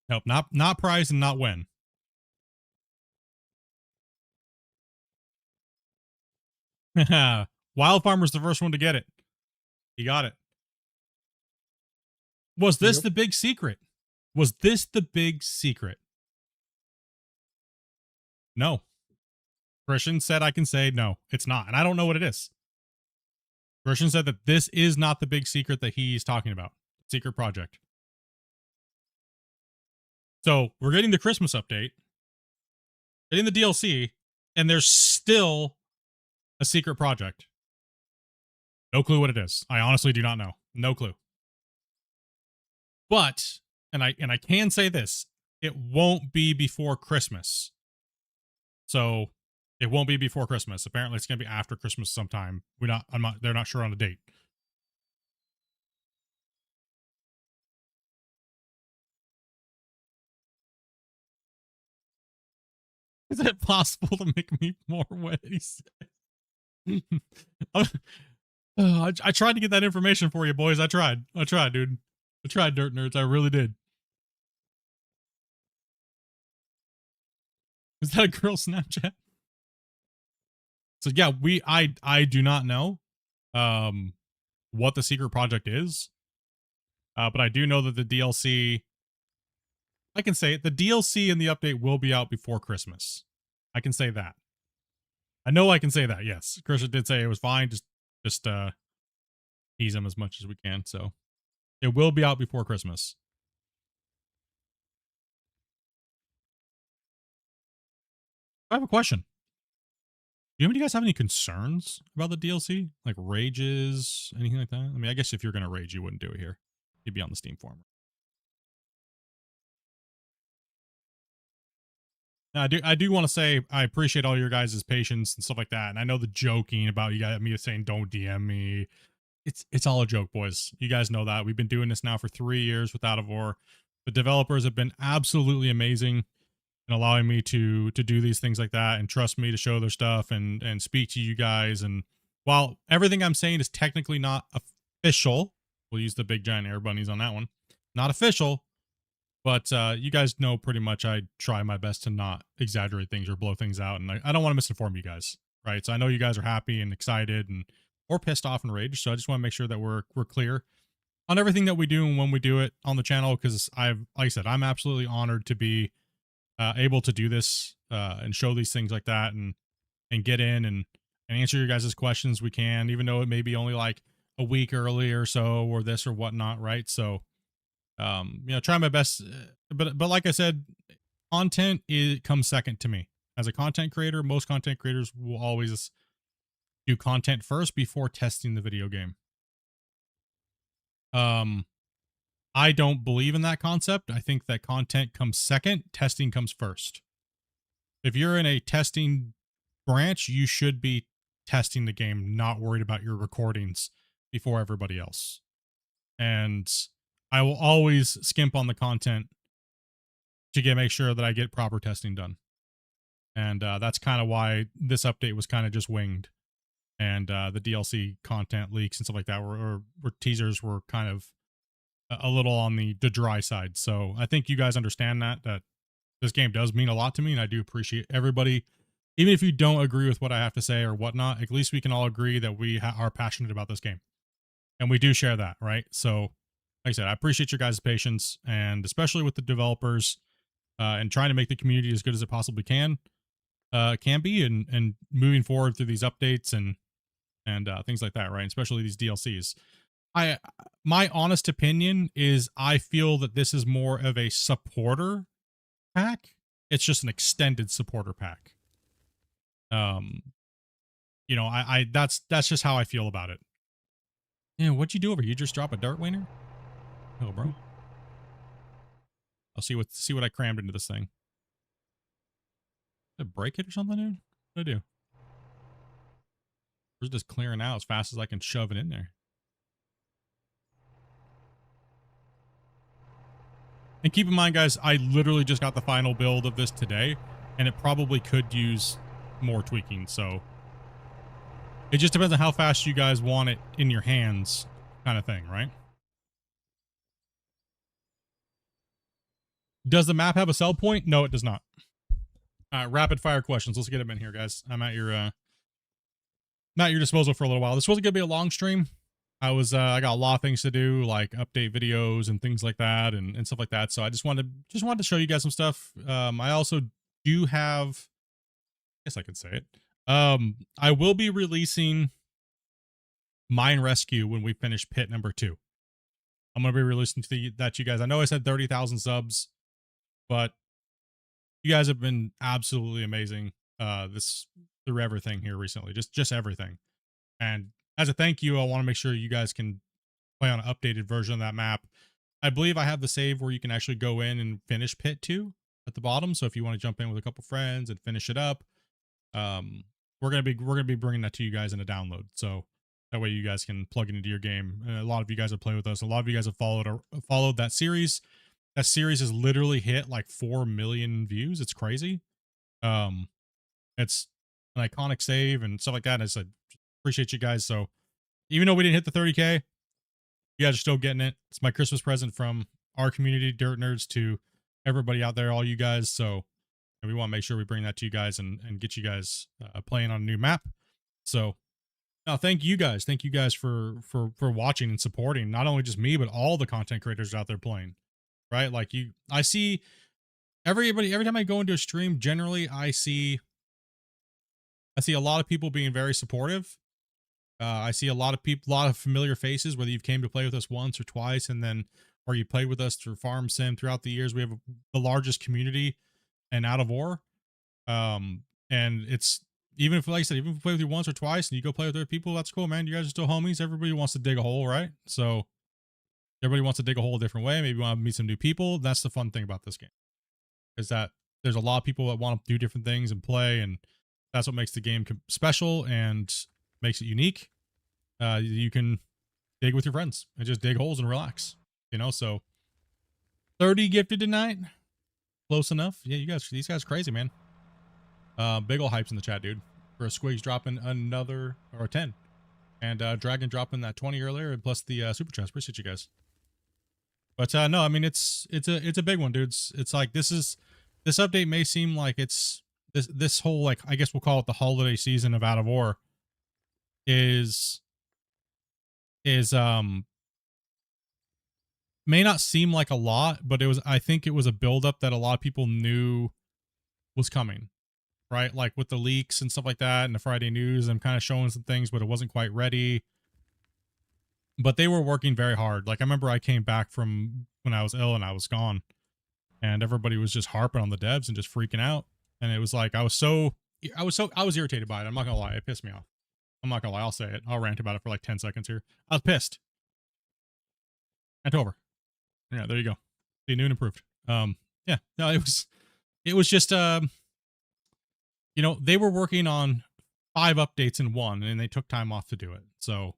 Nope, not price and not when. Wild Farmer's the first one to get it. He got it. Was this the big secret? Was this the big secret? No. Christian said I can say no, it's not. And I don't know what it is. Christian said that this is not the big secret that he's talking about. Secret project. So we're getting the Christmas update, getting the DLC, and there's still a secret project. No clue what it is. I honestly do not know. No clue. But, and I can say this, it won't be before Christmas. So It won't be before Christmas. Apparently, it's gonna be after Christmas sometime. They're not sure on the date. Is it possible to make me more wet? He said. I tried to get that information for you, boys. I tried, dude. I tried, Dirt Nerds. I really did. Is that a girl Snapchat? So yeah, I do not know what the secret project is. But I do know that the DLC, I can say it, the DLC and the update will be out before Christmas. I can say that. I know I can say that, yes. Christian did say it was fine, just tease him as much as we can, so it will be out before Christmas. I have a question. Do you guys have any concerns about the DLC? Like rages, anything like that? I mean, I guess if you're going to rage, you wouldn't do it here. You'd be on the Steam forum. Now, I do want to say I appreciate all your guys' patience and stuff like that. And I know the joking about you guys, me saying don't DM me. It's all a joke, boys. You guys know that. We've been doing this now for 3 years without a war. The developers have been absolutely amazing in allowing me to do these things like that and trust me to show their stuff and speak to you guys. And while everything I'm saying is technically not official, we'll use the big giant air bunnies on that one. Not official, but you guys know pretty much I try my best to not exaggerate things or blow things out. And I don't want to misinform you guys, right? So I know you guys are happy and excited and or pissed off and raged. So I just want to make sure that we're clear on everything that we do and when we do it on the channel. Because like I said, I'm absolutely honored to be able to do this and show these things like that and get in and answer your guys' questions we can, even though it may be only like a week early or so or this or whatnot, right? So try my best, but like I said, content comes second to me as a content creator. Most content creators will always do content first before testing the video game. I don't believe in that concept. I think that content comes second, testing comes first. If you're in a testing branch, you should be testing the game, not worried about your recordings before everybody else. And I will always skimp on the content to make sure that I get proper testing done. And that's kind of why this update was kind of just winged. And the DLC content leaks and stuff like that or teasers were kind of a little on the dry side. So I think you guys understand that this game does mean a lot to me, and I do appreciate everybody. Even if you don't agree with what I have to say or whatnot, at least we can all agree that we are passionate about this game. And we do share that, right? So, like I said, I appreciate your guys' patience, and especially with the developers and trying to make the community as good as it possibly can be, and moving forward through these updates and things like that, right? Especially these DLCs. My honest opinion is I feel that this is more of a supporter pack. It's just an extended supporter pack. That's just how I feel about it. Yeah, what'd you do over here? You just drop a dart wiener? Oh, bro. I'll see what I crammed into this thing. Did I break it or something, dude? What did I do? We're just clearing out as fast as I can shove it in there. And keep in mind, guys, I literally just got the final build of this today, and it probably could use more tweaking. So it just depends on how fast you guys want it in your hands, kind of thing, right? Does the map have a sell point? No, it does not. All right, rapid fire questions. Let's get them in here, guys. I'm at your disposal for a little while. This wasn't gonna be a long stream. I got a lot of things to do, like update videos and things like that and stuff like that. So I just wanted to show you guys some stuff. I also do have, I guess I could say it. I will be releasing Mine Rescue when we finish pit number 2. I'm going to be releasing that to you guys. I know I said 30,000 subs, but you guys have been absolutely amazing. Through everything here recently, just everything. And as a thank you, I want to make sure you guys can play on an updated version of that map. I believe I have the save where you can actually go in and finish pit 2 at the bottom. So if you want to jump in with a couple friends and finish it up, we're gonna be bringing that to you guys in a download, so that way you guys can plug it into your game. And a lot of you guys have played with us. A lot of you guys have followed that series. That series has literally hit like 4 million views. It's crazy. It's an iconic save and stuff like that. And I said, appreciate you guys. So even though we didn't hit the 30K, you guys are still getting it. It's my Christmas present from our community, Dirt Nerds, to everybody out there, all you guys. So and we want to make sure we bring that to you guys and get you guys playing on a new map. So now, thank you guys. Thank you guys for watching and supporting not only just me, but all the content creators out there playing. Right? Like I see every time I go into a stream, generally I see a lot of people being very supportive. I see a lot of familiar faces, whether you've came to play with us once or twice, and then or you played with us through Farm Sim throughout the years. We have the largest community in Out of War, and it's even if, like I said, even if we play with you once or twice and you go play with other people, that's cool, man. You guys are still homies. Everybody wants to dig a hole, right? So everybody wants to dig a hole a different way. Maybe you want to meet some new people. That's the fun thing about this game, is that there's a lot of people that want to do different things and play, and that's what makes the game special and makes it unique. You can dig with your friends and just dig holes and relax, you know. So 30 gifted tonight, close enough. Yeah, these guys crazy, man. Big ol' hypes in the chat, dude. For a Squigs dropping another or 10, and Dragon dropping that 20 earlier, and plus the super chest. Appreciate you guys. But no, I mean it's a big one, dudes. It's like this update may seem like it's this whole, like, I guess we'll call it the holiday season of Out of War is may not seem like a lot, but I think it was a buildup that a lot of people knew was coming, right? Like with the leaks and stuff like that and the Friday news, I'm kind of showing some things, but it wasn't quite ready. But they were working very hard. Like I remember I came back from when I was ill and I was gone, and everybody was just harping on the devs and just freaking out. And it was like I was irritated by it. I'm not gonna lie, it pissed me off. I'm not gonna lie, I'll say it. I'll rant about it for like 10 seconds here. I was pissed. Rant over. Yeah, there you go. See, new and improved. Yeah, no, it was just you know, they were working on 5 updates in one, and they took time off to do it. So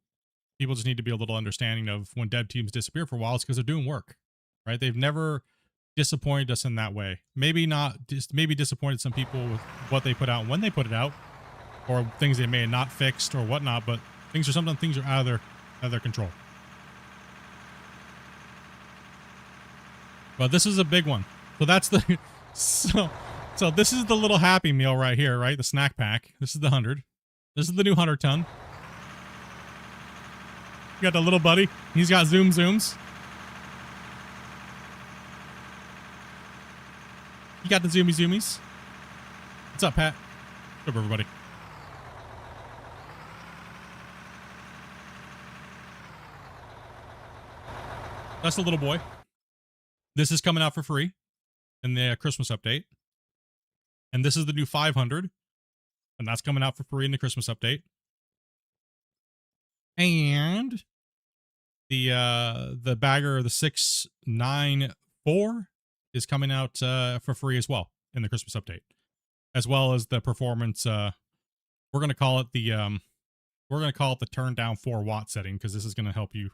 people just need to be a little understanding of when dev teams disappear for a while, it's because they're doing work, right? They've never disappointed us in that way. Maybe not, just maybe disappointed some people with what they put out when they put it out, or things they may have not fixed or whatnot, but things are out of their control. But this is a big one. So that's the so this is the little Happy Meal right here, right? The snack pack. This is the 100. This is the new 100 ton. You got the little buddy. He's got zooms. You got the zoomies. What's up, Pat? What's up, everybody? That's the little boy. This is coming out for free in the Christmas update. And this is the new 500. And that's coming out for free in the Christmas update. And the bagger, the 694, is coming out for free as well in the Christmas update, as well as the performance. We're gonna call it the turn down 4 watt setting, because this is gonna help you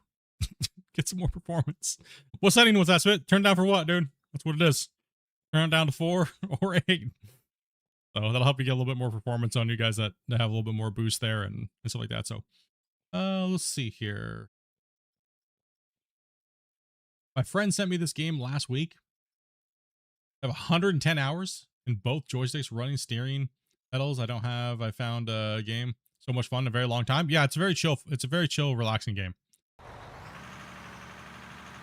get some more performance. What setting was that, Spit? Turn down for what, dude? That's what it is. Turn it down to 4 or 8. So that'll help you get a little bit more performance on you guys that have a little bit more boost there and stuff like that. So let's see here. My friend sent me this game last week. I have 110 hours in both joysticks, running, steering pedals. I found a game. So much fun in a very long time. Yeah, it's a very chill, relaxing game.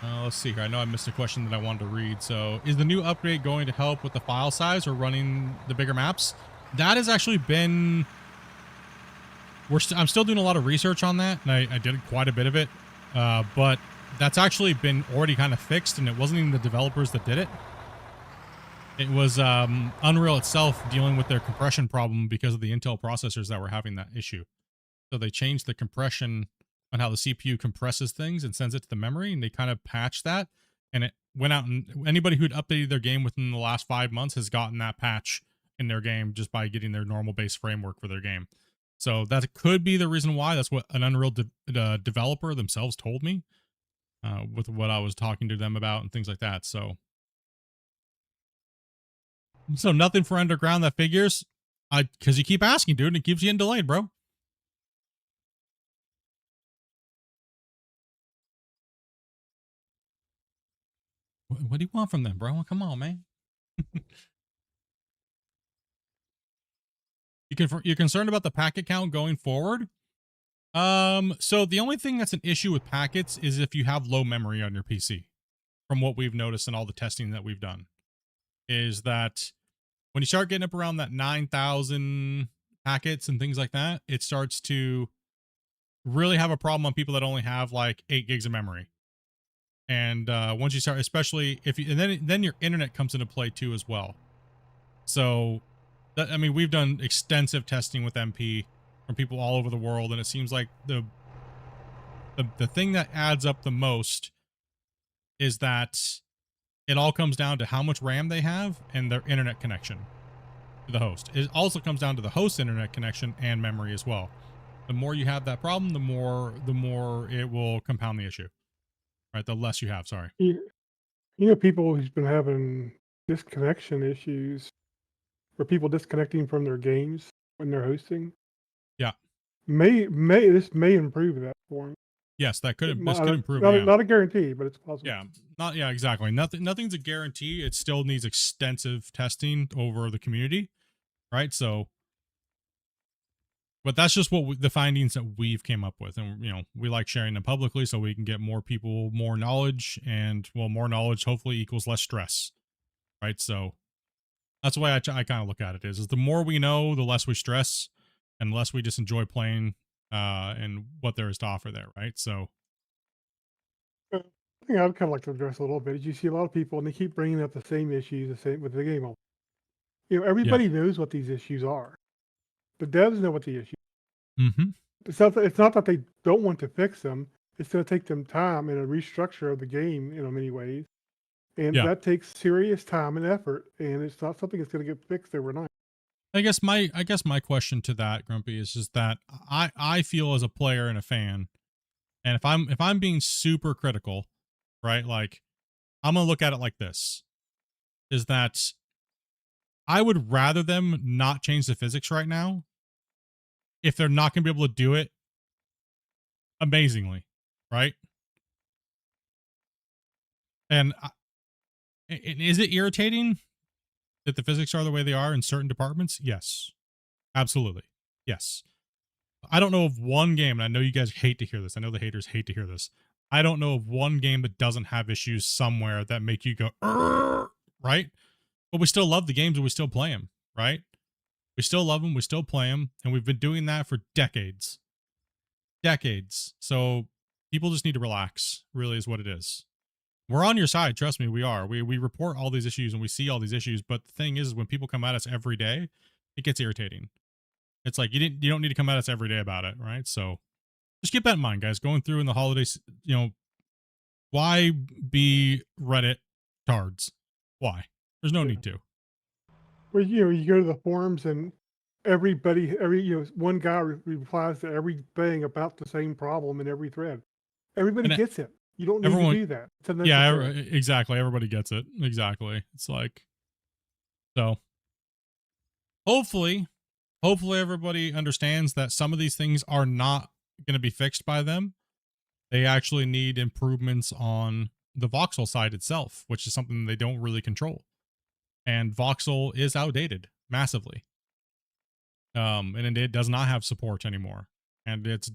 Let's see here. I know I missed a question that I wanted to read. So, is the new upgrade going to help with the file size or running the bigger maps? That has actually been... I'm still doing a lot of research on that, and I did quite a bit of it. But that's actually been already kind of fixed, and it wasn't even the developers that did it. It was Unreal itself dealing with their compression problem because of the Intel processors that were having that issue. So they changed the compression on how the CPU compresses things and sends it to the memory, and they kind of patched that, and it went out, and anybody who'd updated their game within the last 5 months has gotten that patch in their game just by getting their normal base framework for their game. So that could be the reason why. That's what an Unreal developer themselves told me with what I was talking to them about and things like that. So nothing for Underground that figures. Because you keep asking, dude, and it keeps you in delayed, bro. What do you want from them, bro? Come on, man. You're concerned about the packet count going forward? So the only thing that's an issue with packets is if you have low memory on your PC. From what we've noticed in all the testing that we've done, is that when you start getting up around that 9,000 packets and things like that, it starts to really have a problem on people that only have like 8 gigs of memory. And once you start, especially if you, and then your internet comes into play too as well. So, I mean, we've done extensive testing with MP from people all over the world, and it seems like the thing that adds up the most is that it all comes down to how much RAM they have and their internet connection to the host. It also comes down to the host internet connection and memory as well. The more you have that problem, the more it will compound the issue. Right, the less you have. Sorry.
You know, people who's been having disconnection issues, or people disconnecting from their games when they're hosting.
Yeah.
This may improve that for them.
Yes, this could improve.
Not a guarantee, but it's possible.
Yeah, exactly. Nothing's a guarantee. It still needs extensive testing over the community, right? So, but that's just what the findings that we've came up with, and we like sharing them publicly so we can get more people more knowledge, and more knowledge hopefully equals less stress, right? So that's the way I kind of look at it is the more we know, the less we stress, and the less we just enjoy playing and what there is to offer there, right? So
I think I'd kind of like to address a little bit. You see a lot of people, and they keep bringing up the same issues, with the game. Everybody knows what these issues are. The devs know what the issues.
Mm-hmm.
It's not that they don't want to fix them. It's going to take them time and a restructure of the game in many ways, and that takes serious time and effort. And it's not something that's going to get fixed overnight.
I guess my question to that, Grumpy, is just that I feel as a player and a fan, and if I'm being super critical, right? Like, I'm gonna look at it like this: is that I would rather them not change the physics right now if they're not going to be able to do it amazingly, right? And is it irritating that the physics are the way they are in certain departments? Yes, absolutely. Yes. I don't know of one game, and I know you guys hate to hear this. I know the haters hate to hear this. I don't know of one game that doesn't have issues somewhere that make you go, right? But we still love the games and we still play them, right? We still love them, we still play them, and we've been doing that for decades. Decades. So people just need to relax, really is what it is. We're on your side, trust me, we are. We report all these issues and we see all these issues, but the thing is when people come at us every day, it gets irritating. It's like you don't need to come at us every day about it, right? So just keep that in mind, guys. Going through in the holidays, why be Reddit tards? Why? There's no need to.
Well, you go to the forums and everybody, one guy replies to everything about the same problem in every thread. Everybody gets it. You don't need to do that.
Yeah, exactly. Everybody gets it. Exactly. It's like, so hopefully everybody understands that some of these things are not going to be fixed by them. They actually need improvements on the voxel side itself, which is something they don't really control. And voxel is outdated massively. And it does not have support anymore. And it's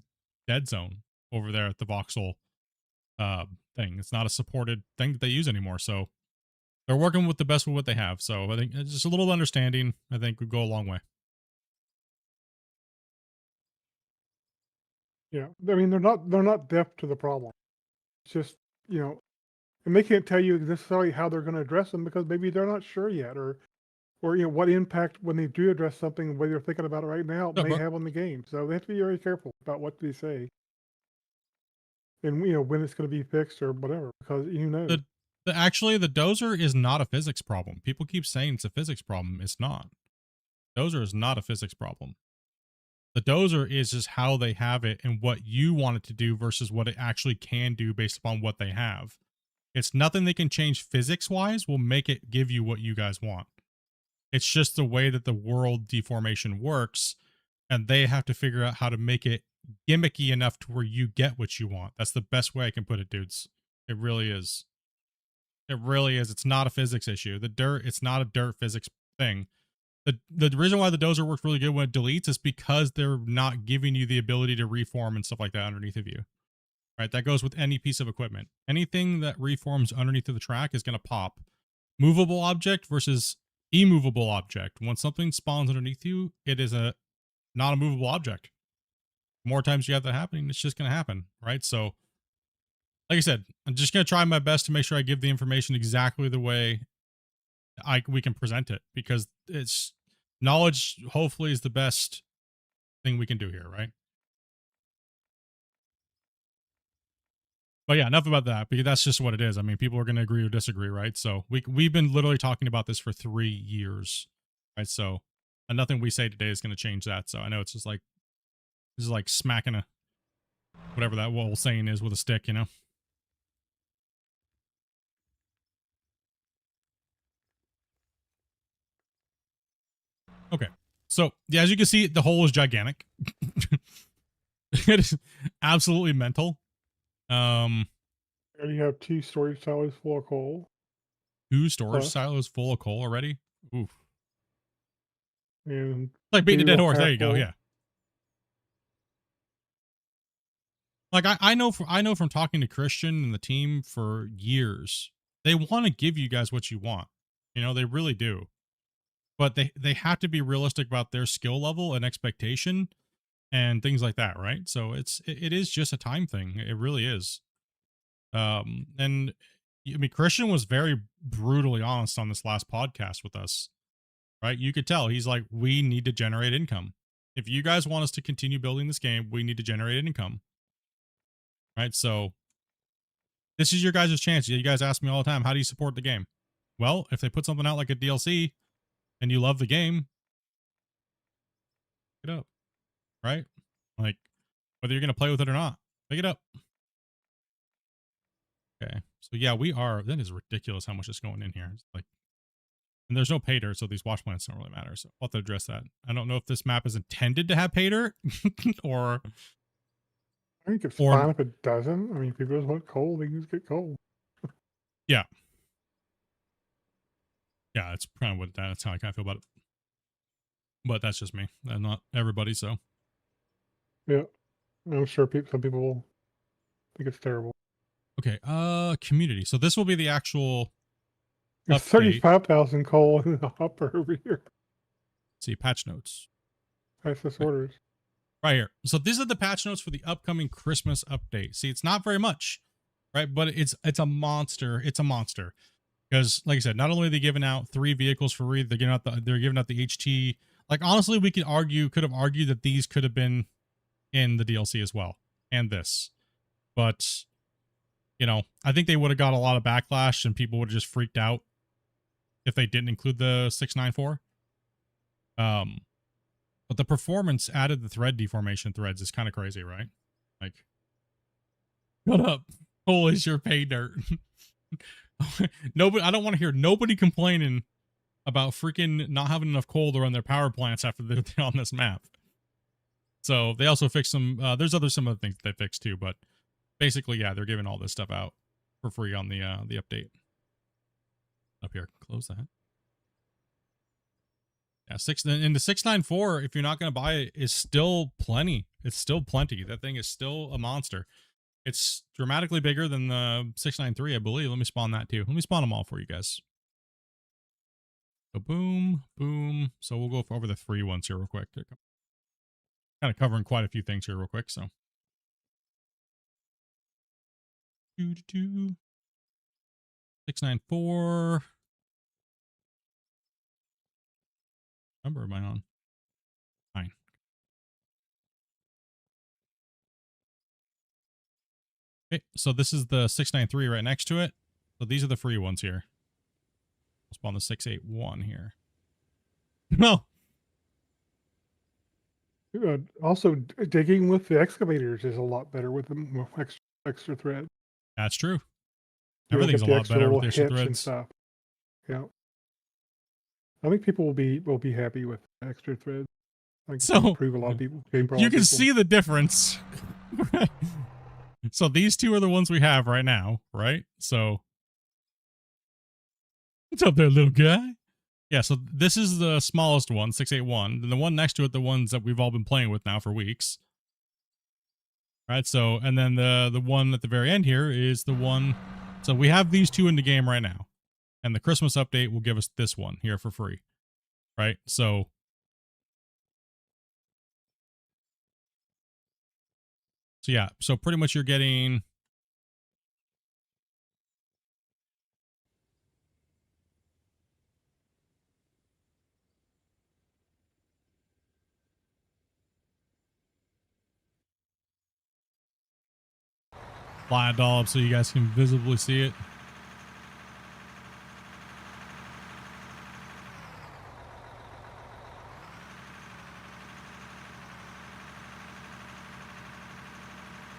dead zone over there at the voxel thing. It's not a supported thing that they use anymore. So they're working with the best with what they have. So I think it's just a little understanding, I think, would go a long way.
Yeah, I mean they're not deaf to the problem. It's just and they can't tell you necessarily how they're going to address them because maybe they're not sure yet, or what impact when they do address something, the way they're thinking about it right now, may have on the game. So they have to be very careful about what they say, and when it's going to be fixed or whatever, because who knows.
Actually, the dozer is not a physics problem. People keep saying it's a physics problem. It's not. Dozer is not a physics problem. The dozer is just how they have it and what you want it to do versus what it actually can do based upon what they have. It's nothing they can change physics-wise will make it give you what you guys want. It's just the way that the world deformation works, and they have to figure out how to make it gimmicky enough to where you get what you want. That's the best way I can put it, dudes. It really is. It really is. It's not a physics issue. It's not a dirt physics thing. The reason why the dozer works really good when it deletes is because they're not giving you the ability to reform and stuff like that underneath of you. Right? That goes with any piece of equipment. Anything that reforms underneath of the track is going to pop. Movable object versus immovable object. When something spawns underneath you, it is not a movable object. The more times you have that happening, it's just going to happen. Right? So, like I said, I'm just going to try my best to make sure I give the information exactly the way we can present it, because it's knowledge hopefully is the best thing we can do here, right? But yeah, enough about that, because that's just what it is. I mean, people are going to agree or disagree, right? So we've been literally talking about this for 3 years, right? So nothing we say today is going to change that. So I know it's just like, this is like smacking a whatever that old saying is with a stick, you know? Okay, so yeah, as you can see, the hole is gigantic. It is absolutely mental.
And you have 2 storage silos full of coal.
2 storage
Huh?
silos full of coal already. Oof.
And
Like beating a dead horse. There you go.
full.
Yeah. Like I know from talking to Christian and the team for years, they want to give you guys what you want. You know, they really do. But they have to be realistic about their skill level and expectation and things like that, right? So it is just a time thing. It really is. And I mean, Christian was very brutally honest on this last podcast with us, right? You could tell he's like, we need to generate income. If you guys want us to continue building this game, we need to generate income, right? So this is your guys' chance. You guys ask me all the time, how do you support the game? Well, if they put something out like a DLC and you love the game, pick it up, right? Like, whether you're going to play with it or not, pick it up. Okay, so yeah, that is ridiculous how much is going in here. It's like, and there's no pay dirt, so these wash plants don't really matter. So I'll have to address that. I don't know if this map is intended to have pay dirt or
I think it's fine if it doesn't. I mean, if people just want coal, they can just get coal.
Yeah. Yeah, that's kind of that's how I kind of feel about it. But that's just me, and not everybody. So
Yeah, I'm sure some people will think it's terrible.
okay, community. So this will be the actual
There's
update.
35,000 coal in the hopper over here.
Let's see, patch notes.
That's the orders.
Right here. So these are the patch notes for the upcoming Christmas update. See, it's not very much, right? But it's a monster. It's a monster. Because, like I said, not only are they giving out 3 vehicles for free, they're giving out the HT. Like, honestly, we could have argued that these could have been in the DLC as well, and this. But, you know, I think they would have got a lot of backlash, and people would have just freaked out if they didn't include the 694. But the performance added the thread deformation threads is kind of crazy, right? Like, shut up. Coal is your pay dirt. Nobody, I don't want to hear nobody complaining about freaking not having enough coal to run their power plants after they're on this map. So they also fixed some, there's some other things that they fixed too, but basically, yeah, they're giving all this stuff out for free on the update. Up here, close that. Yeah, the 694, if you're not going to buy it, is still plenty. It's still plenty. That thing is still a monster. It's dramatically bigger than the 693, I believe. Let me spawn that too. Let me spawn them all for you guys. So boom, boom. So we'll go over the 3 ones here real quick. They're kind of covering quite a few things here real quick. So 694. Number am I on? 9. Okay, so this is the 693 right next to it. So these are the free ones here. We'll spawn the 681 here. No.
Also, digging with the excavators is a lot better with the extra thread.
That's true.
You don't
Everything's
get
a
the
lot
extra
better
little
with the extra
hitch and
threads.
stuff. Yeah, I think people will be happy with extra thread. I think it'll
So
improve a lot of people. Game for a lot
you
of
can
people.
see the difference. So these two are the ones we have right now, right? So what's up there, little guy? Yeah, so this is the smallest one, 681. And the one next to it, the ones that we've all been playing with now for weeks. Right, so, and then the one at the very end here is the one. So we have these two in the game right now. And the Christmas update will give us this one here for free. Right, so yeah, so pretty much you're getting. Fly dollop so you guys can visibly see it.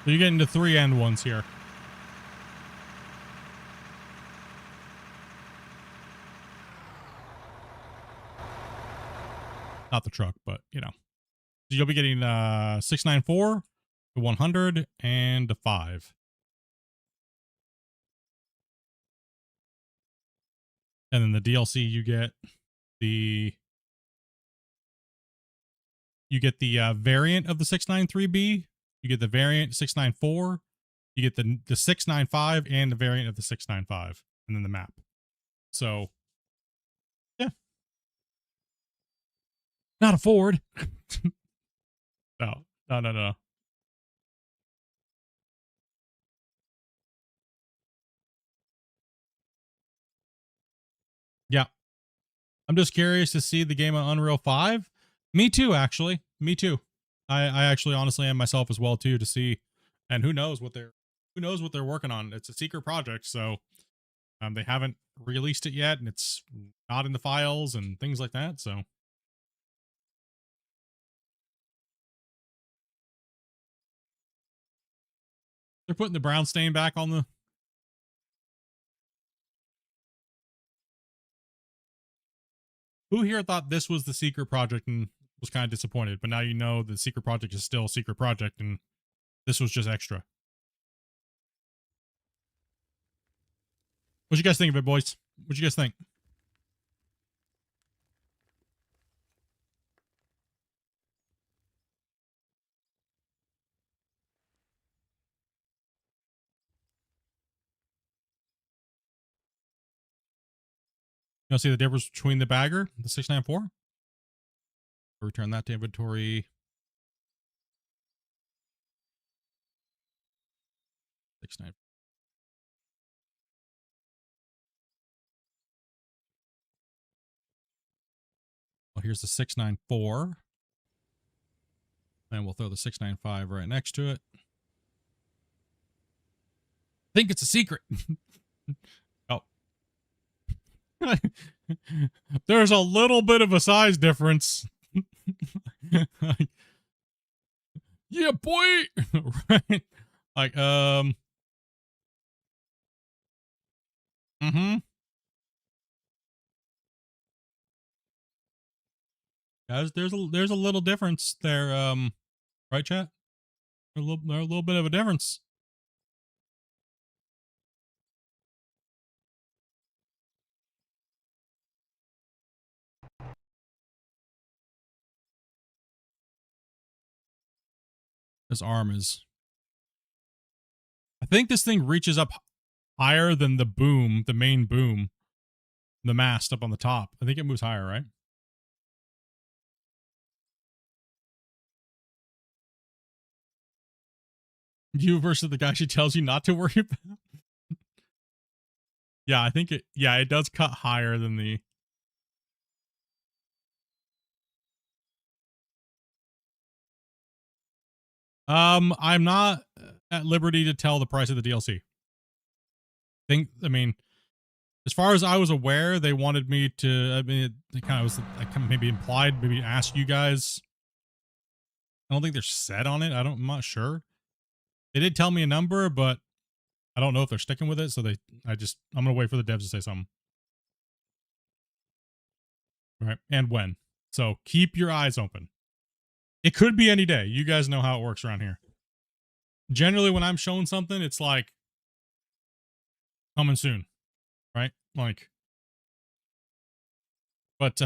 So you're getting the 3 end ones here. Not the truck, but you know. So you'll be getting 694, the 100, and the 5. And then the DLC you get the variant of the 693B, you get the variant 694, you get the 695 and the variant of the 695, and then the map. So yeah. Not a Ford. No. Yeah. I'm just curious to see the game on Unreal 5. Me too, actually. Me too. I actually honestly am myself as well too, to see, and who knows what they're working on. It's a secret project, so they haven't released it yet, and it's not in the files and things like that. So they're putting the brown stain back on the. Who here thought this was the secret project and was kind of disappointed? But now you know the secret project is still a secret project, and this was just extra. What you guys think of it, boys? What you guys think? You want to see the difference between the bagger, the 694? Return that to inventory. 694. Well, here's the 694. And we'll throw the 695 right next to it. I think it's a secret. Oh. There's a little bit of a size difference. Yeah, boy. Right? Like, mm-hmm. Guys, there's a little difference there, right, chat? There's a little bit of a difference. This arm is. I think this thing reaches up higher than the boom, the main boom, the mast up on the top. I think it moves higher, right? You versus the guy she tells you not to worry about. Yeah, I think it. Yeah, it does cut higher than the. I'm not at liberty to tell the price of the DLC. I mean, as far as I was aware, they wanted me to. I mean, it kind of was. I kind of maybe implied, maybe ask you guys I don't think they're set on it. I'm not sure. They did tell me a number, but I don't know if they're sticking with it. So I'm going to wait for the devs to say something. Right. And when. So keep your eyes open. It could be any day. You guys know how it works around here. Generally, when I'm shown something, it's like coming soon. Right? Like, but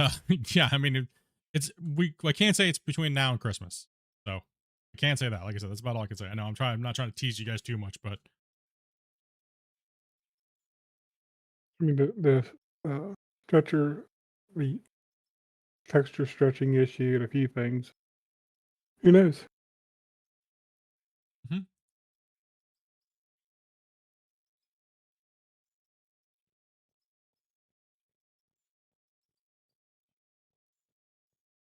yeah, I mean, I can't say it's between now and Christmas. So I can't say that. Like I said, that's about all I can say. I know I'm not trying to tease you guys too much, but
I mean, the stretcher, the texture stretching issue, and a few things. Who knows?
Mhm.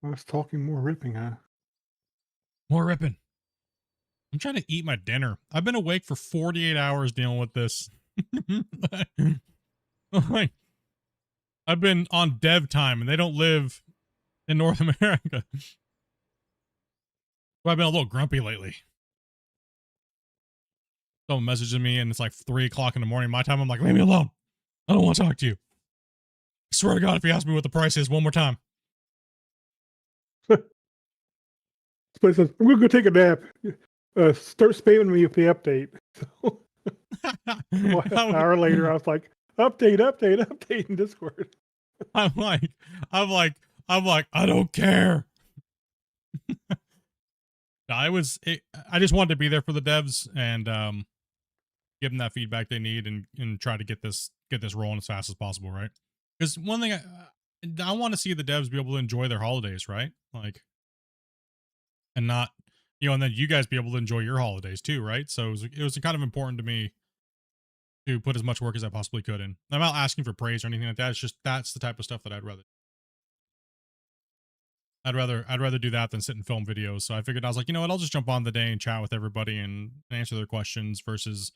Less talking, more ripping, huh?
more ripping. I'm trying to eat my dinner. I've been awake for 48 hours dealing with this. Like, I've been on dev time and they don't live in North America. I've been a little grumpy lately. Someone messages me and it's like 3 o'clock in the morning. My time, I'm like, leave me alone. I don't want to talk to you. I swear to God, if you ask me what the price is one more time.
Somebody says, I'm going to go take a nap. Start spamming me with the update. So, an hour later, I was like, update in Discord.
I'm like, I don't care. I just wanted to be there for the devs and give them that feedback they need and try to get this rolling as fast as possible, right? Because one thing I want to see the devs be able to enjoy their holidays, right? Like, and not, and then you guys be able to enjoy your holidays too, right? So it was kind of important to me to put as much work as I possibly could in. I'm not asking for praise or anything like that. It's just that's the type of stuff that I'd rather do that than sit and film videos. So I figured I was like, you know what, I'll just jump on the day and chat with everybody and answer their questions versus,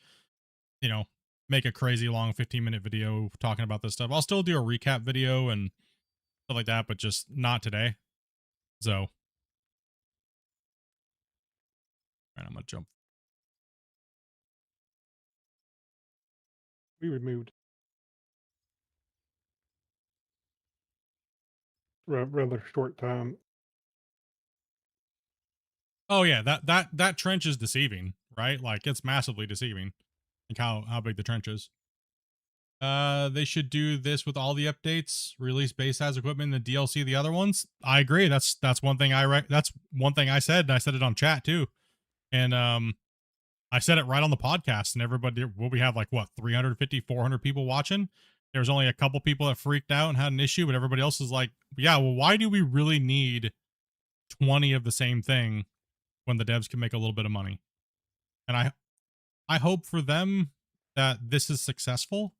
make a crazy long 15-minute video talking about this stuff. I'll still do a recap video and stuff like that, but just not today. So, I'm gonna jump.
We removed rather short time.
Oh yeah, that trench is deceiving, right? Like it's massively deceiving. Like how big the trench is. They should do this with all the updates. Release base as equipment and the DLC the other ones. I agree. That's one thing that's one thing I said, and I said it on chat too. And I said it right on the podcast, and everybody, we have like what 350, 400 people watching. There was only a couple people that freaked out and had an issue, but everybody else is like, yeah, well, why do we really need 20 of the same thing when the devs can make a little bit of money? And I hope for them that this is successful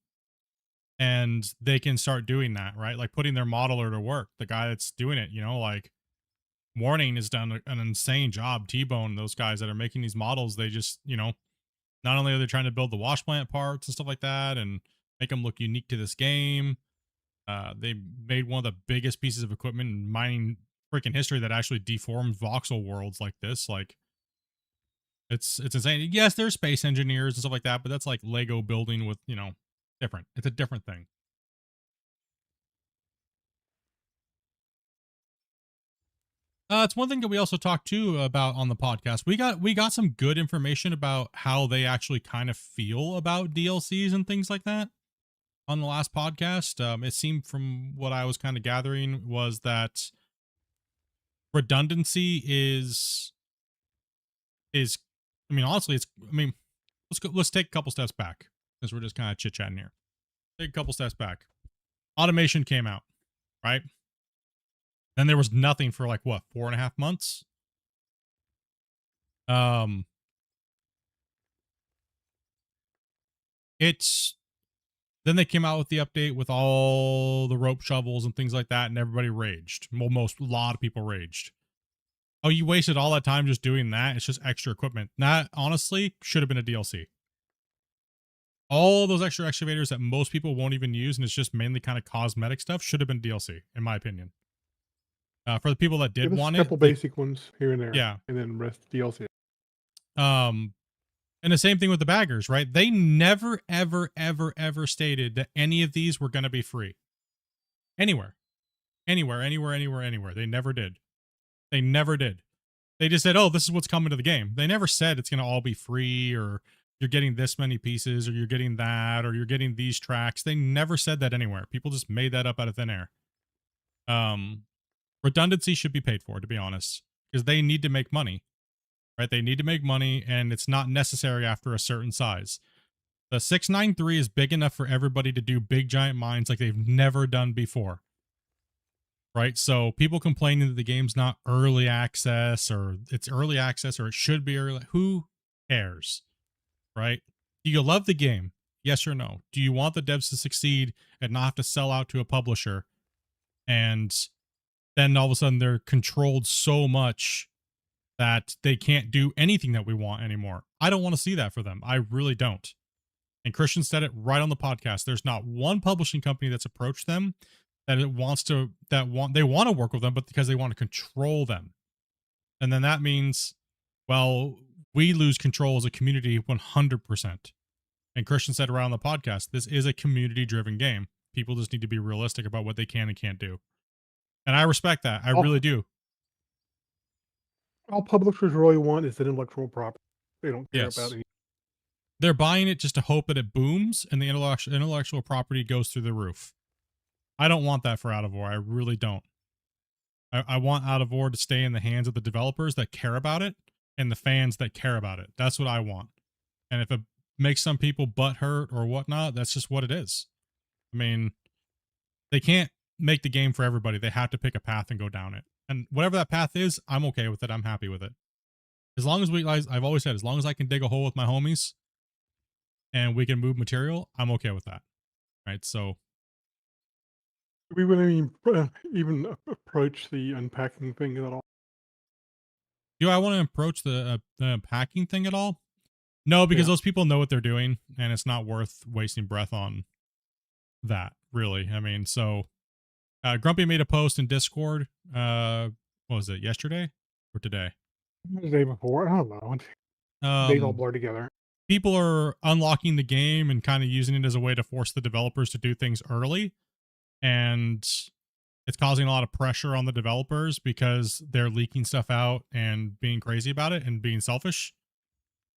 and they can start doing that, right? Like putting their modeler to work. The guy that's doing it, like Warning has done an insane job. T-Bone, those guys that are making these models, they just, not only are they trying to build the wash plant parts and stuff like that and make them look unique to this game, they made one of the biggest pieces of equipment in mining freaking history that actually deformed voxel worlds like this. Like, it's insane. Yes, there's space engineers and stuff like that, but that's like Lego building with, different. It's a different thing. It's one thing that we also talked too about on the podcast. We got some good information about how they actually kind of feel about DLCs and things like that on the last podcast. It seemed from what I was kind of gathering was that redundancy is honestly, let's take a couple steps back since we're just kind of chit-chatting here. Take a couple steps back. Automation came out, right? Then there was nothing for like what, 4.5 months? Then they came out with the update with all the rope shovels and things like that, and everybody raged. Well, a lot of people raged. Oh, you wasted all that time just doing that? It's just extra equipment. That honestly should have been a DLC. All those extra excavators that most people won't even use, and it's just mainly kind of cosmetic stuff, should have been DLC, in my opinion. For the people that did
Give us
want
a couple
it, they-
basic ones here and there.
Yeah.
And then rest DLC.
and the same thing with the baggers, right? They never, ever, ever, ever stated that any of these were going to be free. Anywhere. Anywhere. They never did. They never did. They just said, oh, this is what's coming to the game. They never said it's going to all be free, or you're getting this many pieces, or you're getting that, or you're getting these tracks. They never said that anywhere. People just made that up out of thin air. Redundancy should be paid for, to be honest, because they need to make money, right? They need to make money, and it's not necessary after a certain size. The 693 is big enough for everybody to do big giant mines like they've never done before. Right? So people complaining that the game's not early access, or it's early access, or it should be early. Who cares? Right? Do you love the game? Yes or no? Do you want the devs to succeed and not have to sell out to a publisher? And then all of a sudden they're controlled so much that they can't do anything that we want anymore. I don't want to see that for them. I really don't. And Christian said it right on the podcast. There's not one publishing company that's approached them that they want to work with them, but because they want to control them. And then that means, well, we lose control as a community 100%. And Christian said around the podcast, this is a community-driven game. People just need to be realistic about what they can and can't do. And I respect that. I really do.
All publishers really want is intellectual property. They don't care
Yes.
about it.
They're buying it just to hope that it booms and the intellectual property goes through the roof. I don't want that for Out of War. I really don't. I want Out of War to stay in the hands of the developers that care about it and the fans that care about it. That's what I want. And if it makes some people butthurt or whatnot, that's just what it is. I mean, they can't make the game for everybody. They have to pick a path and go down it. And whatever that path is, I'm okay with it. I'm happy with it. As long as I've always said, as long as I can dig a hole with my homies and we can move material, I'm okay with that. Right? So
We wouldn't even approach the unpacking thing at all.
do I want to approach the packing thing at all? No, because those people know what they're doing, and it's not worth wasting breath on that, really. I mean, so Grumpy made a post in Discord. What was it, yesterday or today?
The day before, I don't know. Days all blur together.
People are unlocking the game and kind of using it as a way to force the developers to do things early. And it's causing a lot of pressure on the developers because they're leaking stuff out and being crazy about it and being selfish.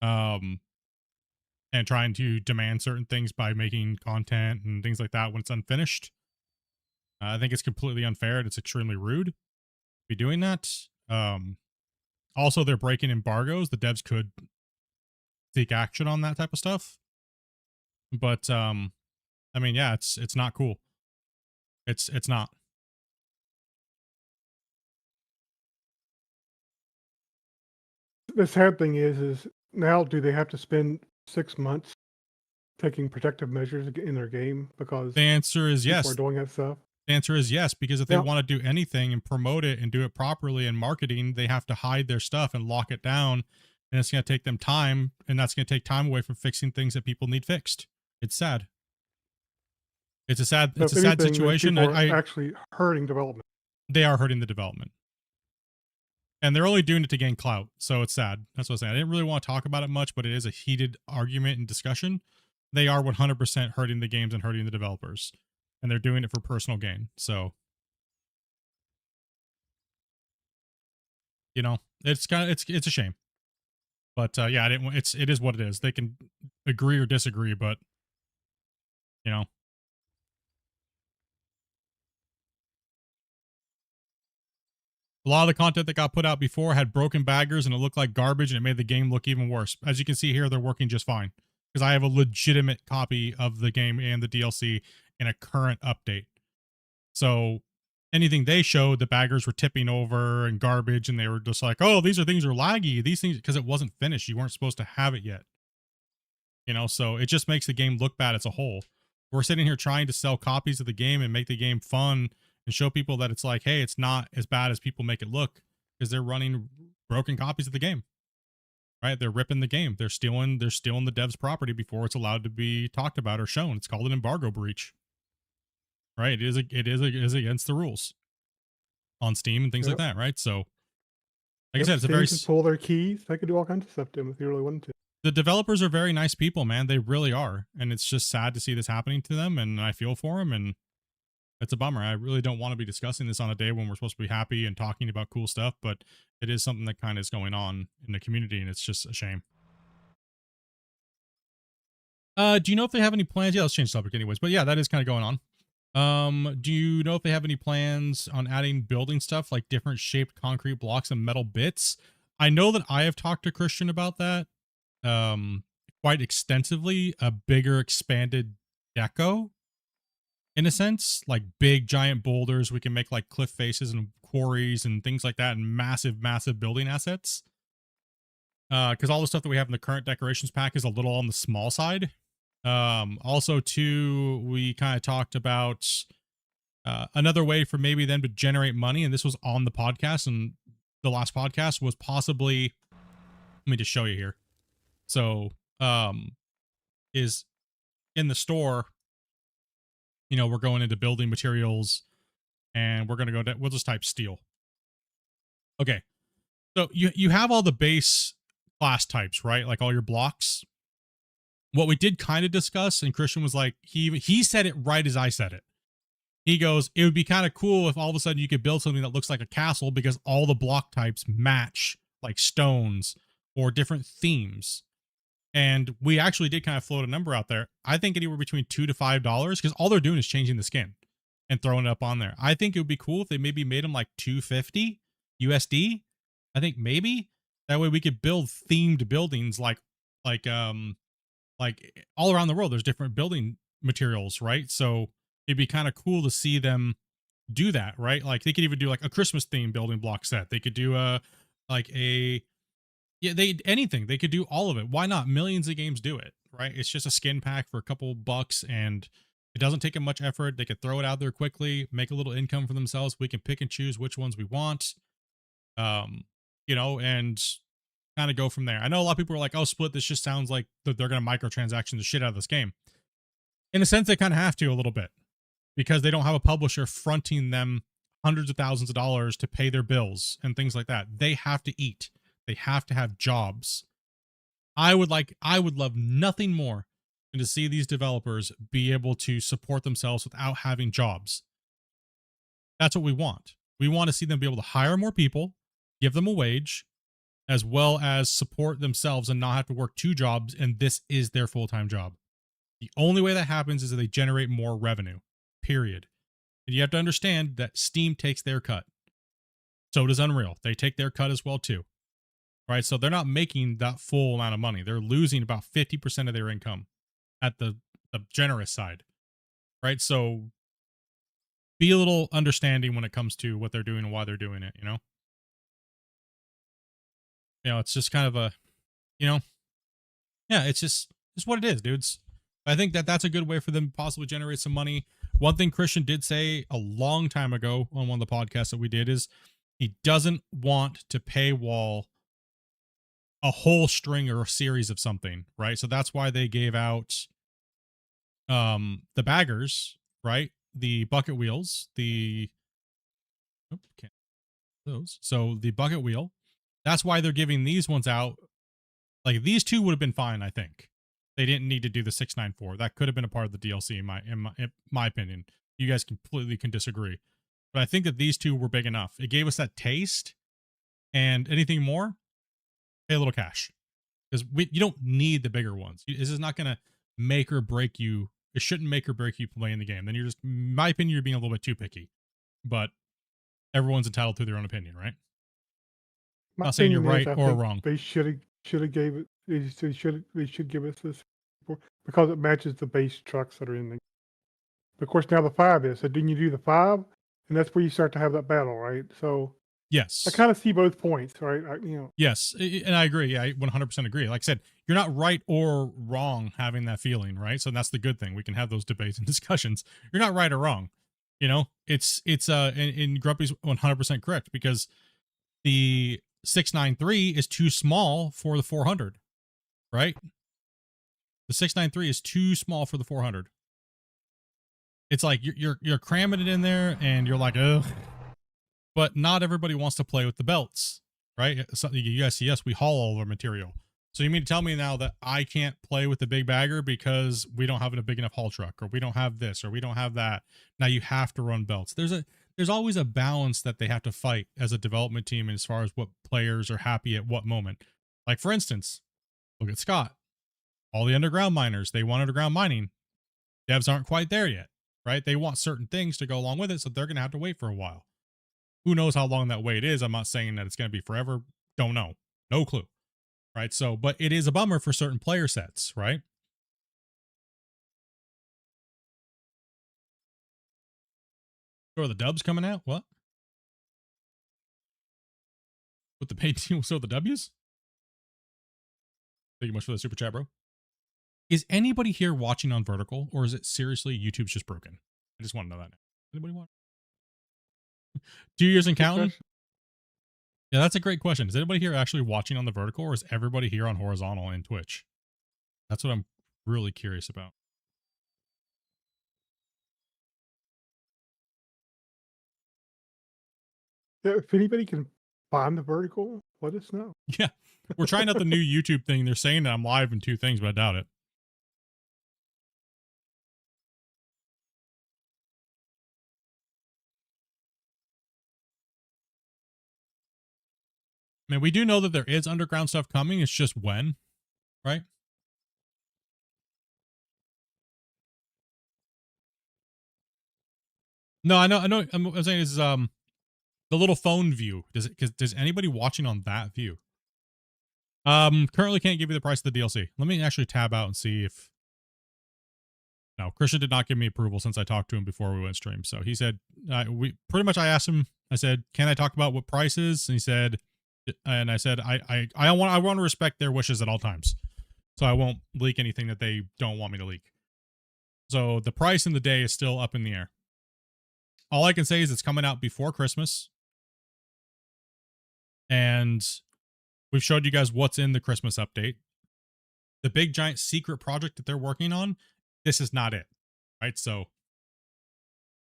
And trying to demand certain things by making content and things like that when it's unfinished. I think it's completely unfair and it's extremely rude to be doing that. Also, they're breaking embargoes. The devs could take action on that type of stuff. But, I mean, yeah, it's not cool. It's not.
The sad thing is now do they have to spend 6 months taking protective measures in their game because
The answer is
people
yes.
are doing that stuff?
The answer is yes, because if they
Yeah.
want to do anything and promote it and do it properly in marketing, they have to hide their stuff and lock it down. And it's going to take them time, and that's going to take time away from fixing things that people need fixed. It's sad. It's a sad,
So
it's
if
a sad
anything, those
situation.
people are
I
actually hurting development.
they are hurting the development. And they're only doing it to gain clout. So it's sad. That's what I'm saying. I didn't really want to talk about it much, but it is a heated argument and discussion. They are 100% hurting the games and hurting the developers. And they're doing it for personal gain. So, you know, it's kind of, it's a shame. But yeah, it is what it is. They can agree or disagree, but you know, a lot of the content that got put out before had broken baggers and it looked like garbage and it made the game look even worse. As you can see here, they're working just fine because I have a legitimate copy of the game and the DLC in a current update. So anything they showed, the baggers were tipping over and garbage, and they were just like, oh, these things are laggy. These things, because it wasn't finished. You weren't supposed to have it yet. You know, so it just makes the game look bad as a whole. We're sitting here trying to sell copies of the game and make the game fun and show people that it's like, hey, it's not as bad as people make it look because they're running broken copies of the game. Right? They're ripping the game. They're stealing the dev's property before it's allowed to be talked about or shown. It's called an embargo breach. Right? It is against the rules. on Steam and things like
Yep.
that, right? So, like I
Yep,
said, it's a
Steam
very
can pull their keys. They could do all kinds of stuff to them if you really wanted to.
the developers are very nice people, man. They really are, and it's just sad to see this happening to them. And I feel for them, and it's a bummer. I really don't want to be discussing this on a day when we're supposed to be happy and talking about cool stuff, but it is something that kind of is going on in the community, and it's just a shame. Do you know if they have any plans? Yeah, let's change the subject anyways. But yeah, that is kind of going on. Do you know if they have any plans on adding building stuff like different shaped concrete blocks and metal bits? I know that I have talked to Christian about that quite extensively. A bigger expanded deco, in a sense, like big giant boulders we can make like cliff faces and quarries and things like that, and massive building assets. Because all the stuff that we have in the current decorations pack is a little on the small side. Also too, we kind of talked about another way for maybe them to generate money, and this was on the podcast, and the last podcast was possibly, let me just show you here. So is in the store, you know, we're going into building materials, and we're going to go to, we'll just type steel. Okay, so you have all the base class types, right? Like all your blocks. What we did kind of discuss, and Christian was like, he said it right as I said it. He goes, it would be kind of cool if all of a sudden you could build something that looks like a castle because all the block types match like stones or different themes. And we actually did kind of float a number out there. I think anywhere between $2 to $5 because all they're doing is changing the skin and throwing it up on there. I think it would be cool if they maybe made them like $250 USD. I think maybe that way we could build themed buildings like all around the world. There's different building materials, right? So it'd be kind of cool to see them do that, right? Like they could even do like a Christmas themed building block set. They could do anything. They could do all of it. Why not? Millions of games do it, right? It's just a skin pack for a couple bucks, and it doesn't take much effort. They could throw it out there quickly, make a little income for themselves. We can pick and choose which ones we want, you know, and kind of go from there. I know a lot of people are like, oh, Split, this just sounds like they're going to microtransaction the shit out of this game. In a sense, they kind of have to a little bit because they don't have a publisher fronting them hundreds of thousands of dollars to pay their bills and things like that. They have to eat. They have to have jobs. I would love nothing more than to see these developers be able to support themselves without having jobs. That's what we want. We want to see them be able to hire more people, give them a wage, as well as support themselves and not have to work two jobs, and this is their full-time job. The only way that happens is that they generate more revenue, period. And you have to understand that Steam takes their cut. So does Unreal. They take their cut as well too. Right? So they're not making that full amount of money. They're losing about 50% of their income at the generous side. Right? So be a little understanding when it comes to what they're doing and why they're doing it, you know? You know, it's just kind of a, you know, yeah, it's what it is, dudes. I think that that's a good way for them to possibly generate some money. One thing Christian did say a long time ago on one of the podcasts that we did is he doesn't want to paywall a whole string or a series of something, right? So that's why they gave out the baggers, right? The bucket wheels, so the bucket wheel. That's why they're giving these ones out. Like these two would have been fine, I think. They didn't need to do the 694. That could have been a part of the DLC in my opinion. You guys completely can disagree. But I think that these two were big enough. It gave us that taste, and anything more, pay a little cash. Because you don't need the bigger ones. This is not going to make or break you. It shouldn't make or break you playing the game. Then you're just, in my opinion, you're being a little bit too picky. But everyone's entitled to their own opinion, right? I'm not saying you're right or wrong.
They should have gave it. They should give us this because it matches the base trucks that are in the. Of course, now the 5 is. So didn't you do the 5? And that's where you start to have that battle, right? So
yes,
I kind of see both points, right?
Yes, and I agree. I 100% agree. Like I said, you're not right or wrong having that feeling, right? So that's the good thing. We can have those debates and discussions. You're not right or wrong. You know, it's and Grumpy's 100% correct because the 693 is too small for the 400, right? The 693 is too small for the 400. It's like you're cramming it in there and you're like, ugh. but not everybody wants to play with the belts, right? So, you guys see, yes, we haul all of our material. So you mean to tell me now that I can't play with the big bagger because we don't have a big enough haul truck, or we don't have this, or we don't have that? Now you have to run belts. There's always a balance that they have to fight as a development team as far as what players are happy at what moment. Like, for instance, look at Scott. All the underground miners, they want underground mining. Devs aren't quite there yet, right? They want certain things to go along with it, so they're going to have to wait for a while. Who knows how long that wait is? I'm not saying that it's going to be forever. Don't know. No clue. Right? So, but it is a bummer for certain player sets, right? So are the dubs coming out? What? With the paid team, so the W's? Thank you much for the super chat, bro. Is anybody here watching on vertical, or is it seriously YouTube's just broken? I just want to know that. Anybody want? 2 years and counting? Yeah, that's a great question. Is anybody here actually watching on the vertical, or is everybody here on horizontal in Twitch? That's what I'm really curious about.
Yeah, if anybody can find the vertical, let us know.
Yeah, we're trying out the new YouTube thing. They're saying that I'm live in 2 things, but I doubt it. I mean, we do know that there is underground stuff coming. It's just when, right? No, I know. I'm saying is the little phone view. Does anybody watching on that view? Currently can't give you the price of the DLC. Let me actually tab out and see if. No, Christian did not give me approval since I talked to him before we went stream. So he said, I asked him. I said, can I talk about what price is? And he said, and I said, I want to respect their wishes at all times. So I won't leak anything that they don't want me to leak. So the price and the day is still up in the air. All I can say is it's coming out before Christmas. And we've showed you guys what's in the Christmas update. The big giant secret project that they're working on, this is not it. Right? So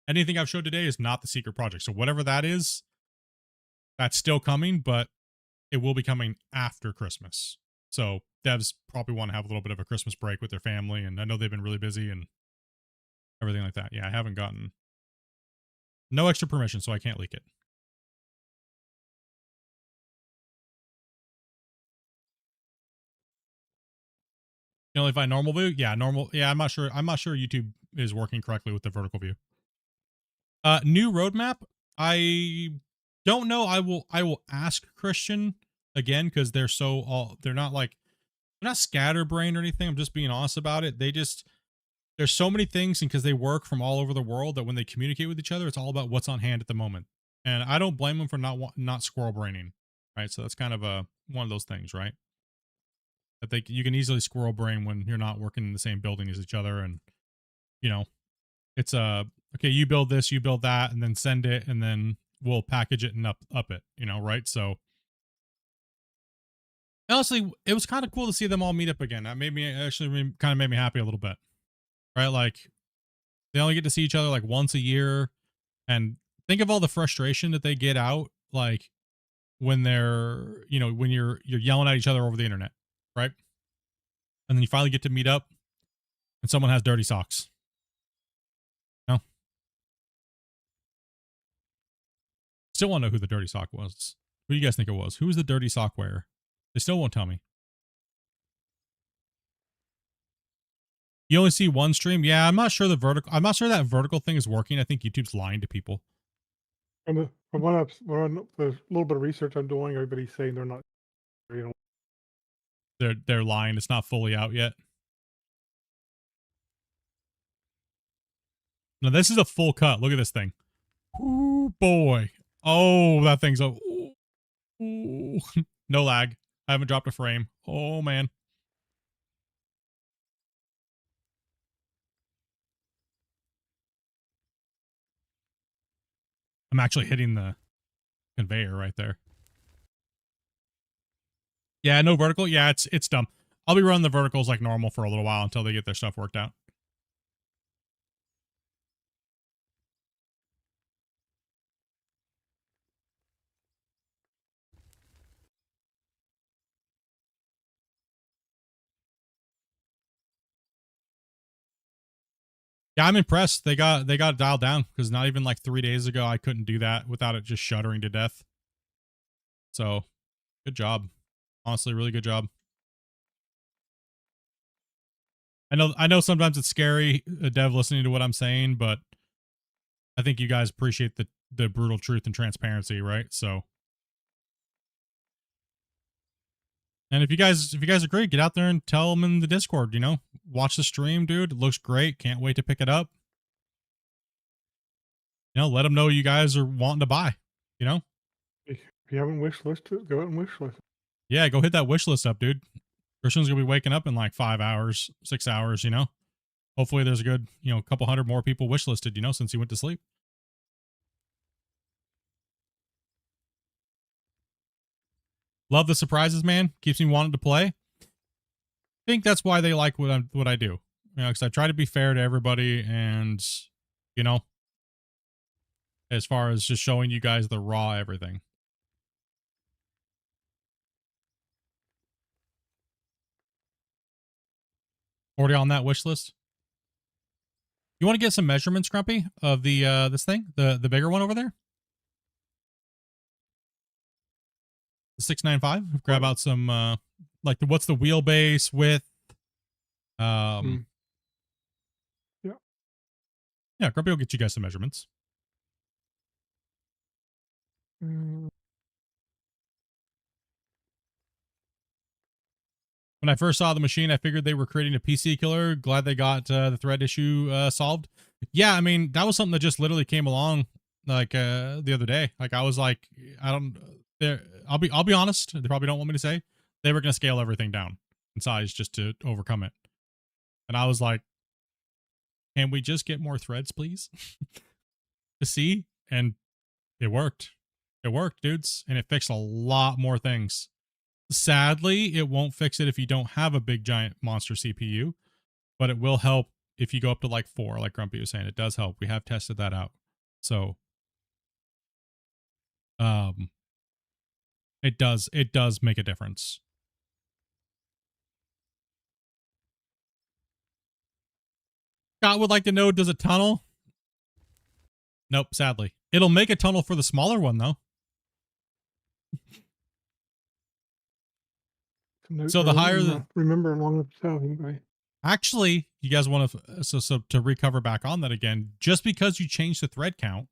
anything I've showed today is not the secret project. So whatever that is, that's still coming, but it will be coming after Christmas. So devs probably want to have a little bit of a Christmas break with their family. And I know they've been really busy and everything like that. Yeah, I haven't gotten no extra permission, so I can't leak it. You know, if I normal view, yeah, normal. Yeah, I'm not sure YouTube is working correctly with the vertical view. New roadmap. I don't know. I will ask Christian again because they're not scatterbrained or anything. I'm just being honest about it. There's so many things, and because they work from all over the world, that when they communicate with each other, it's all about what's on hand at the moment. And I don't blame them for not squirrel braining, right? So that's kind of one of those things, right? That you can easily squirrel brain when you're not working in the same building as each other, and you know, it's okay, you build this, you build that, and then send it, and then we'll package it and up it, you know, right? So honestly, it was kind of cool to see them all meet up again. That made me happy a little bit. Right? Like, they only get to see each other like once a year. And think of all the frustration that they get out, like, when they're, you know, when you're yelling at each other over the internet, right? And then you finally get to meet up and someone has dirty socks. No? Still want to know who the dirty sock was. Who do you guys think it was? Who was the dirty sock wearer? They still won't tell me. You only see one stream? Yeah, I'm not sure that vertical thing is working. I think YouTube's lying to people.
From the little bit of research I'm doing, everybody's saying they're not. You know,
They're lying. It's not fully out yet. Now this is a full cut. Look at this thing. Ooh, boy. Oh, that thing's a. Ooh. No lag. I haven't dropped a frame. Oh man. I'm actually hitting the conveyor right there. Yeah, no vertical. Yeah, it's dumb. I'll be running the verticals like normal for a little while until they get their stuff worked out. Yeah, I'm impressed. They got it dialed down because not even like 3 days ago I couldn't do that without it just shuddering to death. So, good job. Honestly, really good job. I know sometimes it's scary, a dev listening to what I'm saying, but I think you guys appreciate the brutal truth and transparency, right? So, and if you guys agree, get out there and tell them in the Discord. You know, watch the stream, dude. It looks great. Can't wait to pick it up. You know, let them know you guys are wanting to buy. You know,
If you haven't wishlist it, go out and wishlist it.
yeah, go hit that wish list up, dude. Christian's gonna be waking up in like 5 hours, 6 hours. You know, hopefully there's a good, you know, a couple hundred more people wishlisted. You know, since he went to sleep. Love the surprises, man. Keeps me wanting to play. I think that's why they like what I do. You know, because I try to be fair to everybody, and you know, as far as just showing you guys the raw everything. Already on that wish list. You want to get some measurements, Grumpy, of the this thing, the bigger one over there, the 695. Grab out some like what's the wheelbase width.
Yeah.
Yeah, Grumpy will get you guys some measurements.
Mm,
When I first saw the machine, I figured they were creating a PC killer. Glad they got the thread issue solved. Yeah, I mean, that was something that just literally came along like the other day. Like I was like, I don't I'll be honest, they probably don't want me to say. They were going to scale everything down in size just to overcome it. And I was like, can we just get more threads, please? To see? And it worked. It worked, dudes, and it fixed a lot more things. Sadly, it won't fix it if you don't have a big giant monster CPU, but it will help if you go up to like 4, like Grumpy was saying. It does help. We have tested that out. So it does make a difference. Scott would like to know, does it tunnel? Nope, sadly. It'll make a tunnel for the smaller one though. So the higher the
remember along with the anyway.
Actually, you guys want to so to recover back on that again, just because you change the thread count,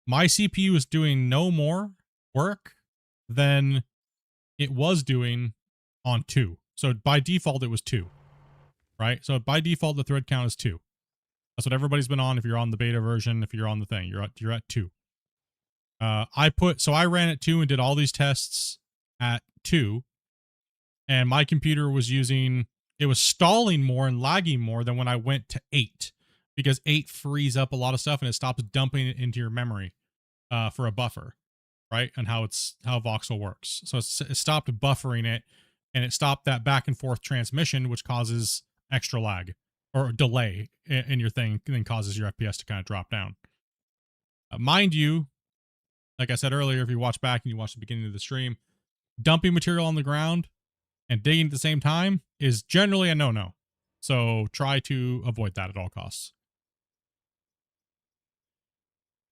my CPU is doing no more work than it was doing on 2. So by default, it was 2, right? So by default, the thread count is 2. That's what everybody's been on. If you're on the beta version, if you're on the thing, you're at 2. I ran at 2 and did all these tests at 2, and my computer was it was stalling more and lagging more than when I went to 8, because 8 frees up a lot of stuff and it stops dumping it into your memory for a buffer, right? And how voxel works. So it stopped buffering it, and it stopped that back and forth transmission, which causes extra lag or delay in your thing, and then causes your FPS to kind of drop down. Mind you, like I said earlier, if you watch back and you watch the beginning of the stream, dumping material on the ground and digging at the same time is generally a no-no. So try to avoid that at all costs.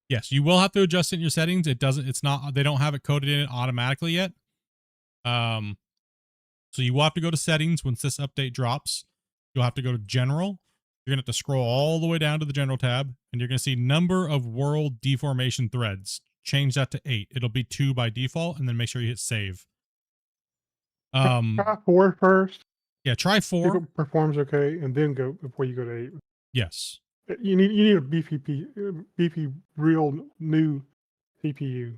Yes, you will have to adjust it in your settings. They don't have it coded in it automatically yet. So you will have to go to settings once this update drops. You'll have to go to general. You're going to have to scroll all the way down to the general tab, and you're going to see number of world deformation threads. Change that to 8. It'll be 2 by default, and then make sure you hit save.
Try 4 first.
Yeah, try 4.
If it performs okay, and then go before you go to 8.
Yes.
You need a beefy real new CPU.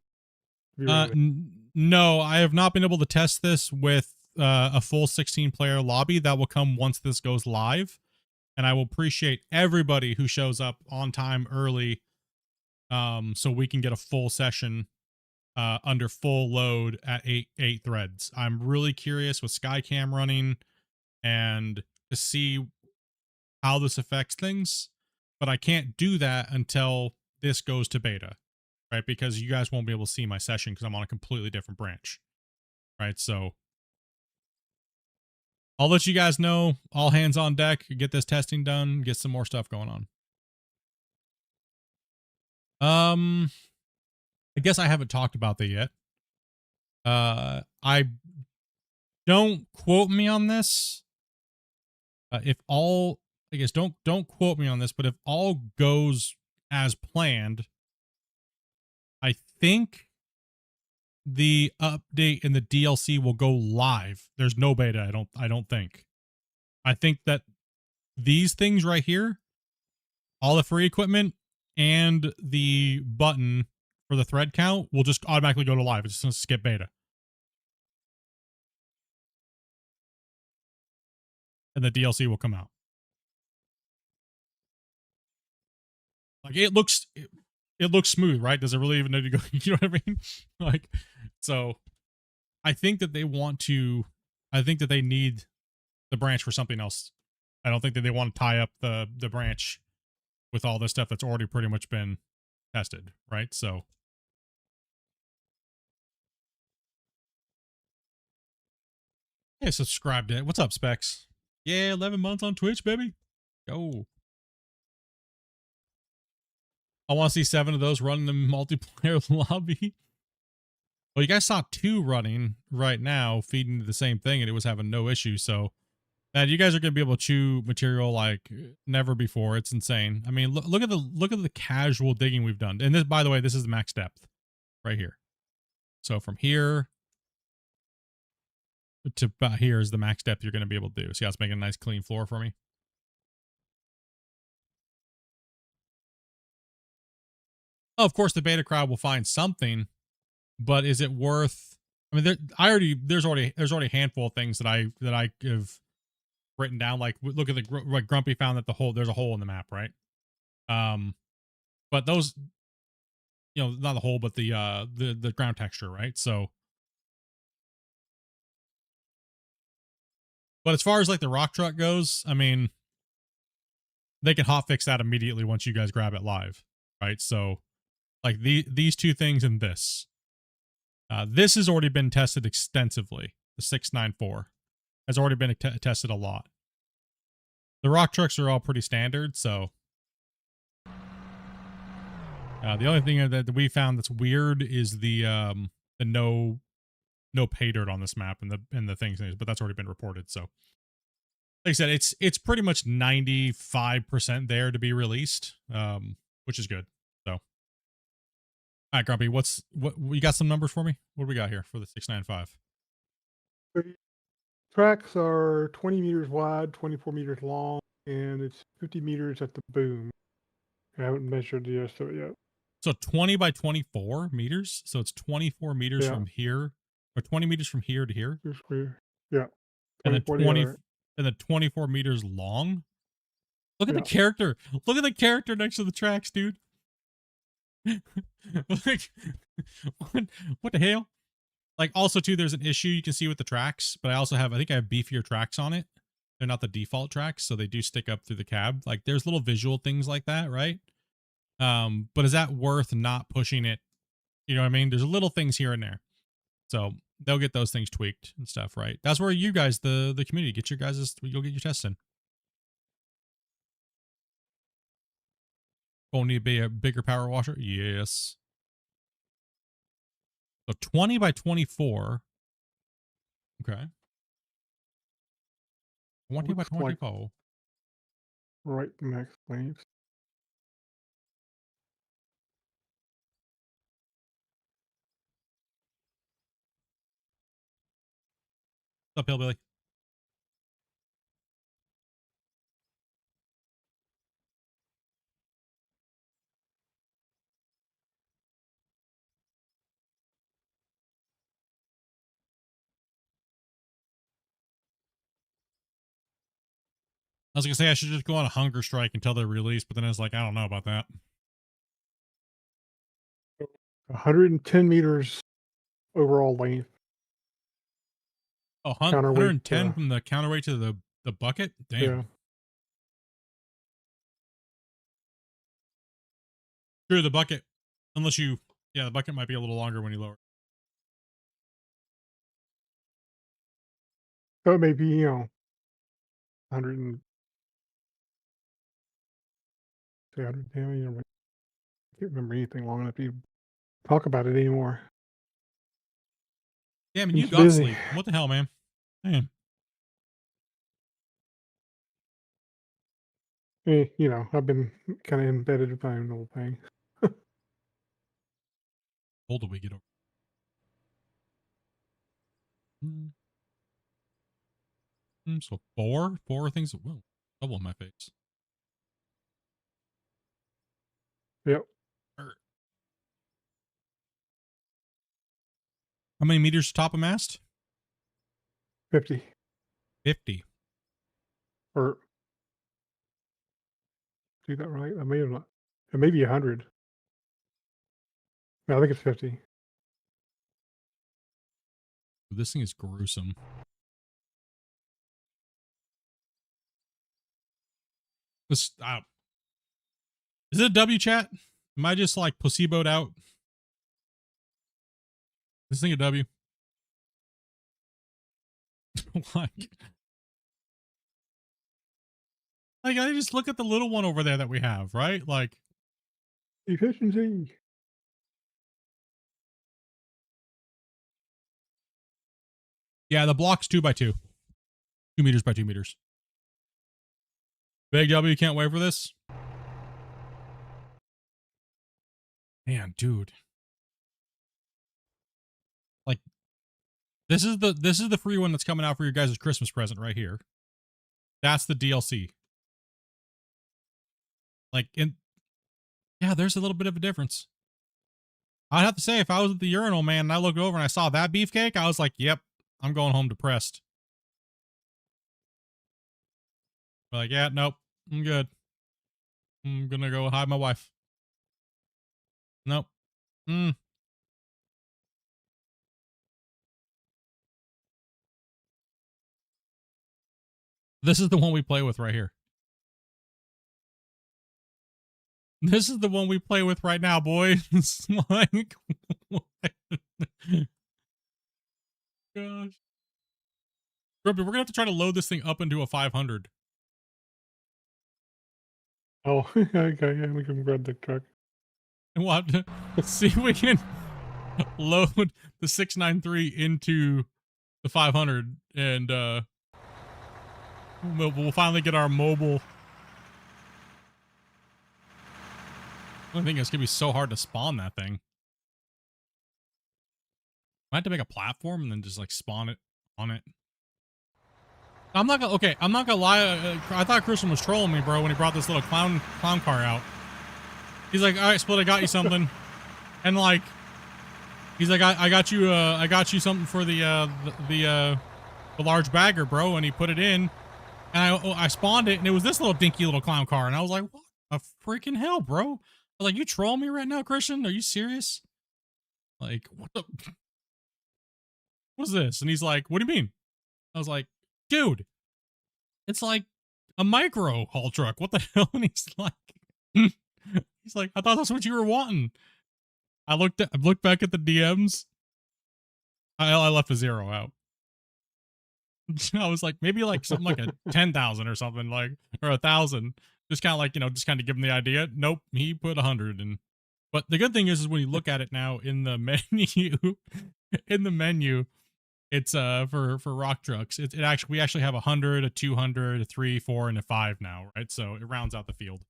No, I have not been able to test this with a full 16-player lobby. That will come once this goes live, and I will appreciate everybody who shows up on time early, so we can get a full session under full load at 8 threads. I'm really curious with Skycam running and to see how this affects things, but I can't do that until this goes to beta, right? Because you guys won't be able to see my session because I'm on a completely different branch, right? So I'll let you guys know. All hands on deck. Get this testing done. Get some more stuff going on. I guess I haven't talked about that yet. I don't quote me on this. If all, I guess don't quote me on this, but if all goes as planned, I think the update in the DLC will go live. There's no beta. I don't think. I think that these things right here, all the free equipment and the button for the thread count will just automatically go to live. It's just going to skip beta. And the DLC will come out. Like it looks smooth, right? Does it really even need to go? You know what I mean? Like, so I think that they want to, I think that they need the branch for something else. I don't think that they want to tie up the branch with all this stuff that's already pretty much been tested, right? So yeah, subscribe to it. What's up, Specs? Yeah, 11 months on Twitch, baby. Go. I want to see 7 of those running the multiplayer lobby. Well, you guys saw 2 running right now, feeding the same thing, and it was having no issue. So, man, you guys are going to be able to chew material like never before. It's insane. I mean, look at the casual digging we've done. And this, by the way, this is the max depth right here. So from here to about here is the max depth you're going to be able to do. See how it's making a nice clean floor for me? Oh, of course, the beta crowd will find something, but is it worth? I mean, there's already a handful of things that I have written down. Like, look at like Grumpy found that there's a hole in the map, right? But those, you know, not the hole, but the ground texture, right? So, but as far as like the rock truck goes, I mean, they can hotfix that immediately once you guys grab it live, right? So, like these 2 things and this. This has already been tested extensively. The 694 has already been tested a lot. The rock trucks are all pretty standard, so the only thing that we found that's weird is the no pay dirt on this map and the things, but that's already been reported. So, like I said, it's pretty much 95% there to be released, which is good. So, all right, Grumpy, what you got some numbers for me? What do we got here for the 695?
The tracks are 20 meters wide, 24 meters long, and it's 50 meters at the boom. I haven't measured the rest of it yet.
So 20 by 24 meters. So it's 24 meters from here, or 20 meters from here to here.
Yeah.
And then 24 meters long. Look at the character. Look at the character next to the tracks, dude. Like, what the hell? Like, also too, there's an issue you can see with the tracks, but I think I have beefier tracks on it. They're not the default tracks, so they do stick up through the cab. Like, there's little visual things like that, right? But is that worth not pushing it? You know what I mean? There's little things here and there. So they'll get those things tweaked and stuff, right? That's where you guys, the community, get your guys', you'll get your tests in. Won't need to be a bigger power washer? Yes. So 20 by 24. Okay. 20 by 24.
Right, max length.
What's up, Hillbilly? I was going to say I should just go on a hunger strike until they're released, but then I was like, I don't know about that.
110 meters overall length.
Oh, 110 from the counterweight to the bucket? Damn.
Yeah.
Sure, the bucket. Unless the bucket might be a little longer when you lower.
So maybe, 100 and say 100 damage. I can't remember anything long enough to even talk about it anymore.
Damn, and you
It's
got
busy.
sleep. What the hell, man? Man.
You know, I've been kind of embedded in my own little thing.
Old do we get over? So four things. Whoa, double in my face.
Yep,
How many meters to top a mast?
50
50.
or do that right? I may have not. It may be 100. No, I think it's 50.
This thing is gruesome. This is it a W chat? Am I just like placeboed out? This thing a W? like I just look at the little one over there that we have, right? Like
Efficiency.
yeah, the block's 2x2. 2 meters by 2 meters. Big W, can't wait for this. Man, dude. Like this is the free one that's coming out for your guys' Christmas present right here. That's the DLC. Like yeah, there's a little bit of a difference. I'd have to say, if I was at the urinal, man, and I looked over and I saw that beefcake, I was like, yep, I'm going home depressed. Like, yeah, nope, I'm good. I'm gonna go hide my wife. Nope. This is the one we play with right here. This is the one we play with right now, boys. Like, gosh. Grumpy, we're gonna have to try to load this thing up into a 500.
Oh, okay. Yeah, we can grab the truck.
And we'll have to see if we can load the 693 into the 500 and we'll finally get our mobile. I think it's gonna be so hard to spawn that thing. I have to make a platform and then just like spawn it on it. I'm not gonna lie. I thought Christian was trolling me, bro, when he brought this little clown car out. He's like, all right, Split, I got you something. And like, he's like, I got you something for the large bagger, bro. And he put it in, and I spawned it, and it was this little dinky little clown car. And I was like, what the freaking hell, bro? I was like, you troll me right now, Christian? Are you serious? Like, what is this? And he's like, what do you mean? I was like, dude, it's like a micro haul truck. What the hell? And he's like, I thought that's what you were wanting. I looked back at the DMs. I left a 0 out. I was like, maybe like something like a 10,000 or something, like, or 1,000. Just kind of like, just kind of give him the idea. Nope, he put 100 in. But the good thing is when you look at it now in the menu, it's for rock trucks. We actually have 100, a 200, a 3, 4, and a 5 now, right? So it rounds out the field.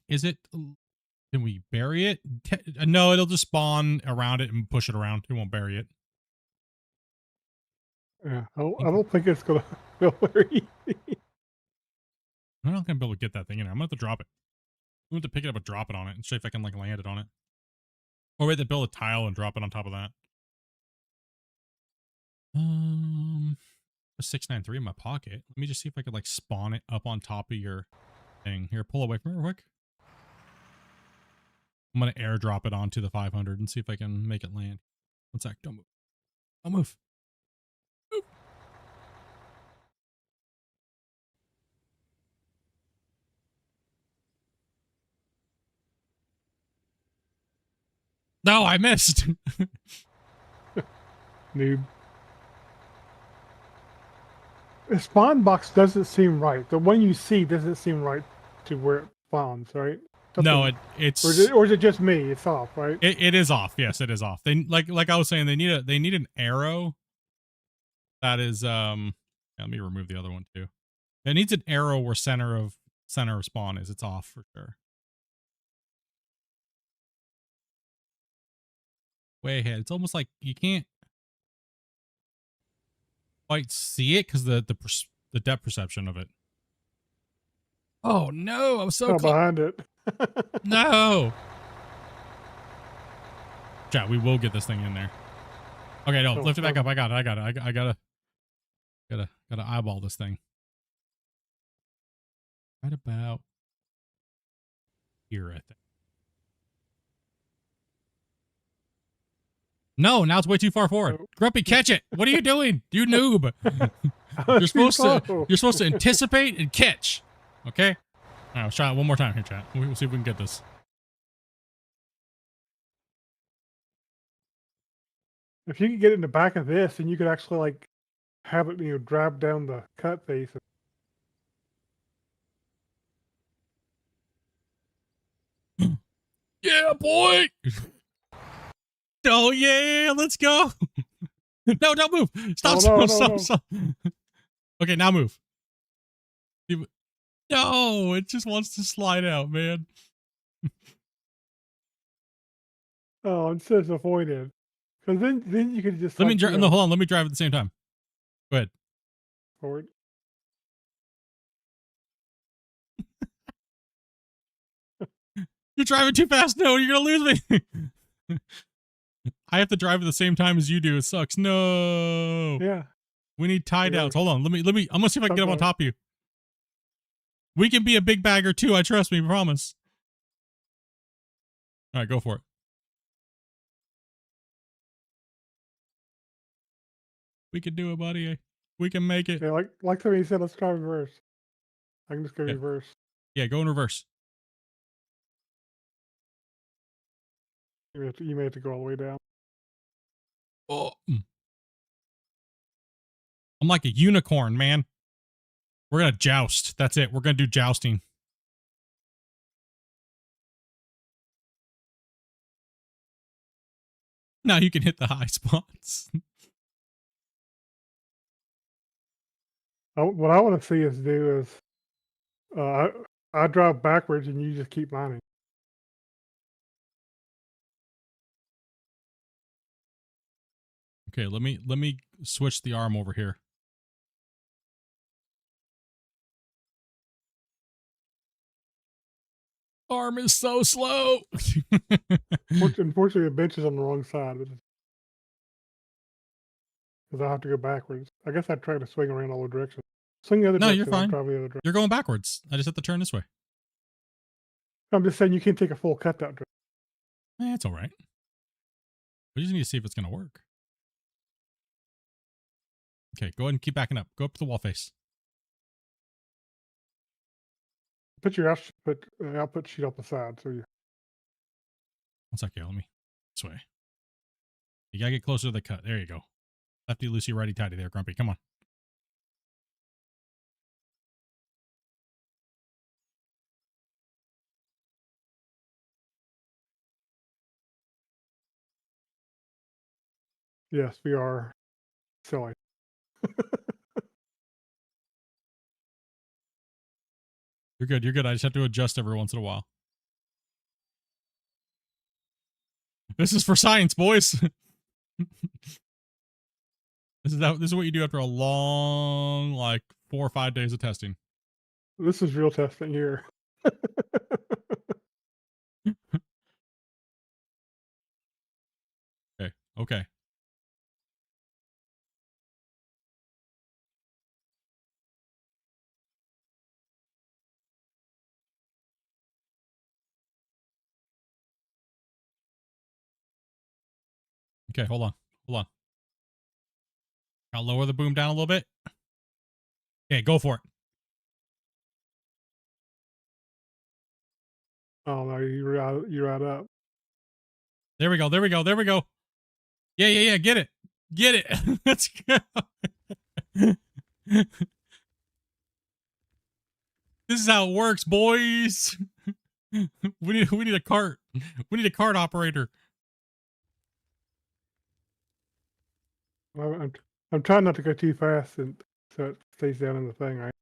Is it? Can we bury it? No, it'll just spawn around it and push it around. It won't bury it.
Yeah, I don't think it's gonna go very easy.
I'm not gonna be able to get that thing in there. I'm gonna have to drop it. I'm gonna have to pick it up and drop it on it and see if I can like land it on it. Or wait, to build a tile and drop it on top of that. A 693 in my pocket. Let me just see if I could like spawn it up on top of your thing. Here, pull away from it real quick. I'm gonna airdrop it onto the 500 and see if I can make it land. One sec. Don't move. Don't move. Move. No, I missed.
Noob. The spawn box doesn't seem right. The one you see doesn't seem right to where it spawns, right?
No,
Something-
it's
or is it just me? It's off, right?
it is off. Yes, it is off. They like I was saying, they need an arrow that is yeah, let me remove the other one too. It needs an arrow where center of spawn is. It's off for sure. Way ahead. It's almost like you can't quite see it because the depth perception of it. Oh no, I'm so
Oh,
close.
behind it.
No. Chat, we will get this thing in there. Okay, no,
Oh,
lift it back
oh.
up. I got it. I gotta eyeball this thing. Right about here, I think. No, now it's way too far forward.
Oh.
Grumpy, catch it. What are you doing? You noob.
You're
You're supposed to anticipate and catch. Okay? All right, let's try it one more time here, chat. We'll see if we can get this.
If you could get in the back of this, then you could actually like have it, drive down the cut face.
Yeah, boy. Oh yeah, let's go. No, don't move. Stop,
Oh,
stop. Okay, now move. No, it just wants to slide out, man.
Oh, I'm so disappointed. Because then you could just
Let me
like,
drive. No, hold on. Let me drive at the same time. Go ahead.
forward.
You're driving too fast. No, you're gonna lose me. I have to drive at the same time as you do. It sucks. No.
Yeah.
We need tie downs. Hold on. Let me. I'm gonna see if I can get up on
Okay.
top of you. We can be a big bagger too. I trust me. Promise. All right, go for it. We can do it, buddy. We can make it.
Yeah, like somebody said, let's try reverse. I can just go
Yeah.
reverse.
Yeah, go in reverse.
You may have to go all the way down.
Oh. I'm like a unicorn, man. We're gonna joust. That's it. We're gonna do jousting. Now you can hit the high spots.
What I want to see us do is, I drive backwards and you just keep mining.
Okay, let me switch the arm over here. Arm is so slow.
Unfortunately, the bench is on the wrong side. Because I have to go backwards. I guess I'd try to swing around all the directions. Swing the other
No, you're
direction. I'll
fine.
drive the other direction.
You're going backwards. I just have to turn this way.
I'm just saying you can't take a full cut that direction.
It's all right. We just need to see if it's going to work. Okay, go ahead and keep backing up. Go up to the wall face.
Put your output sheet off the side. So you.
One sec, yeah, let me. This way. You got to get closer to the cut. There you go. Lefty, loosey, righty, tighty there, Grumpy. Come on.
Yes, we are silly.
You're good. You're good. I just have to adjust every once in a while. This is for science, boys. This is what you do after a long, like 4 or 5 days of testing.
This is real testing here.
Okay. Okay. Okay, hold on. Hold on. I'll lower the boom down a little bit. Okay, go for it.
Oh no, you're right up.
There we go. There we go. There we go. Yeah, yeah, yeah. Get it. Get it. Let's go. This is how it works, boys. We need a cart. We need a cart operator.
I'm trying not to go too fast, and so it stays down in the thing, right?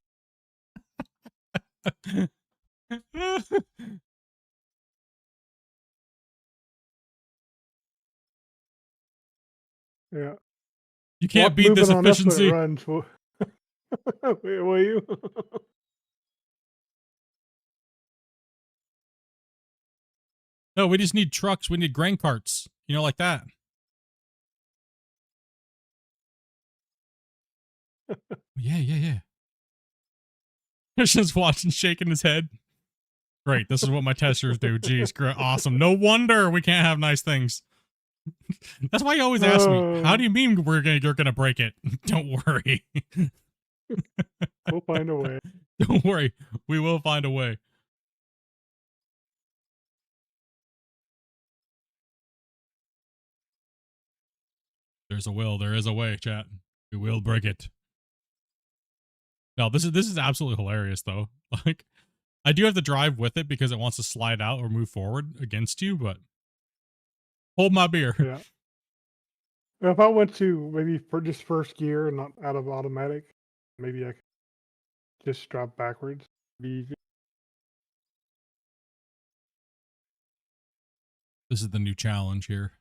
Yeah.
You can't
Walk
beat this
moving on up when it
efficiency.
runs. Will you?
No, we just need trucks. We need grain carts. You know, like that. Yeah, yeah, yeah. Christian's watching, shaking his head. Great. This is what my testers do. Jeez, great. Awesome. No wonder we can't have nice things. That's why you always ask me, how do you mean you're gonna break it? Don't worry.
We'll find a way.
Don't worry. We will find a way. There's a will. There is a way, chat. We will break it. No, this is absolutely hilarious though. Like, I do have to drive with it because it wants to slide out or move forward against you, but hold my beer.
Yeah. If I went to maybe for just first gear and not out of automatic, maybe I could just drop backwards. Be easy.
This is the new challenge here.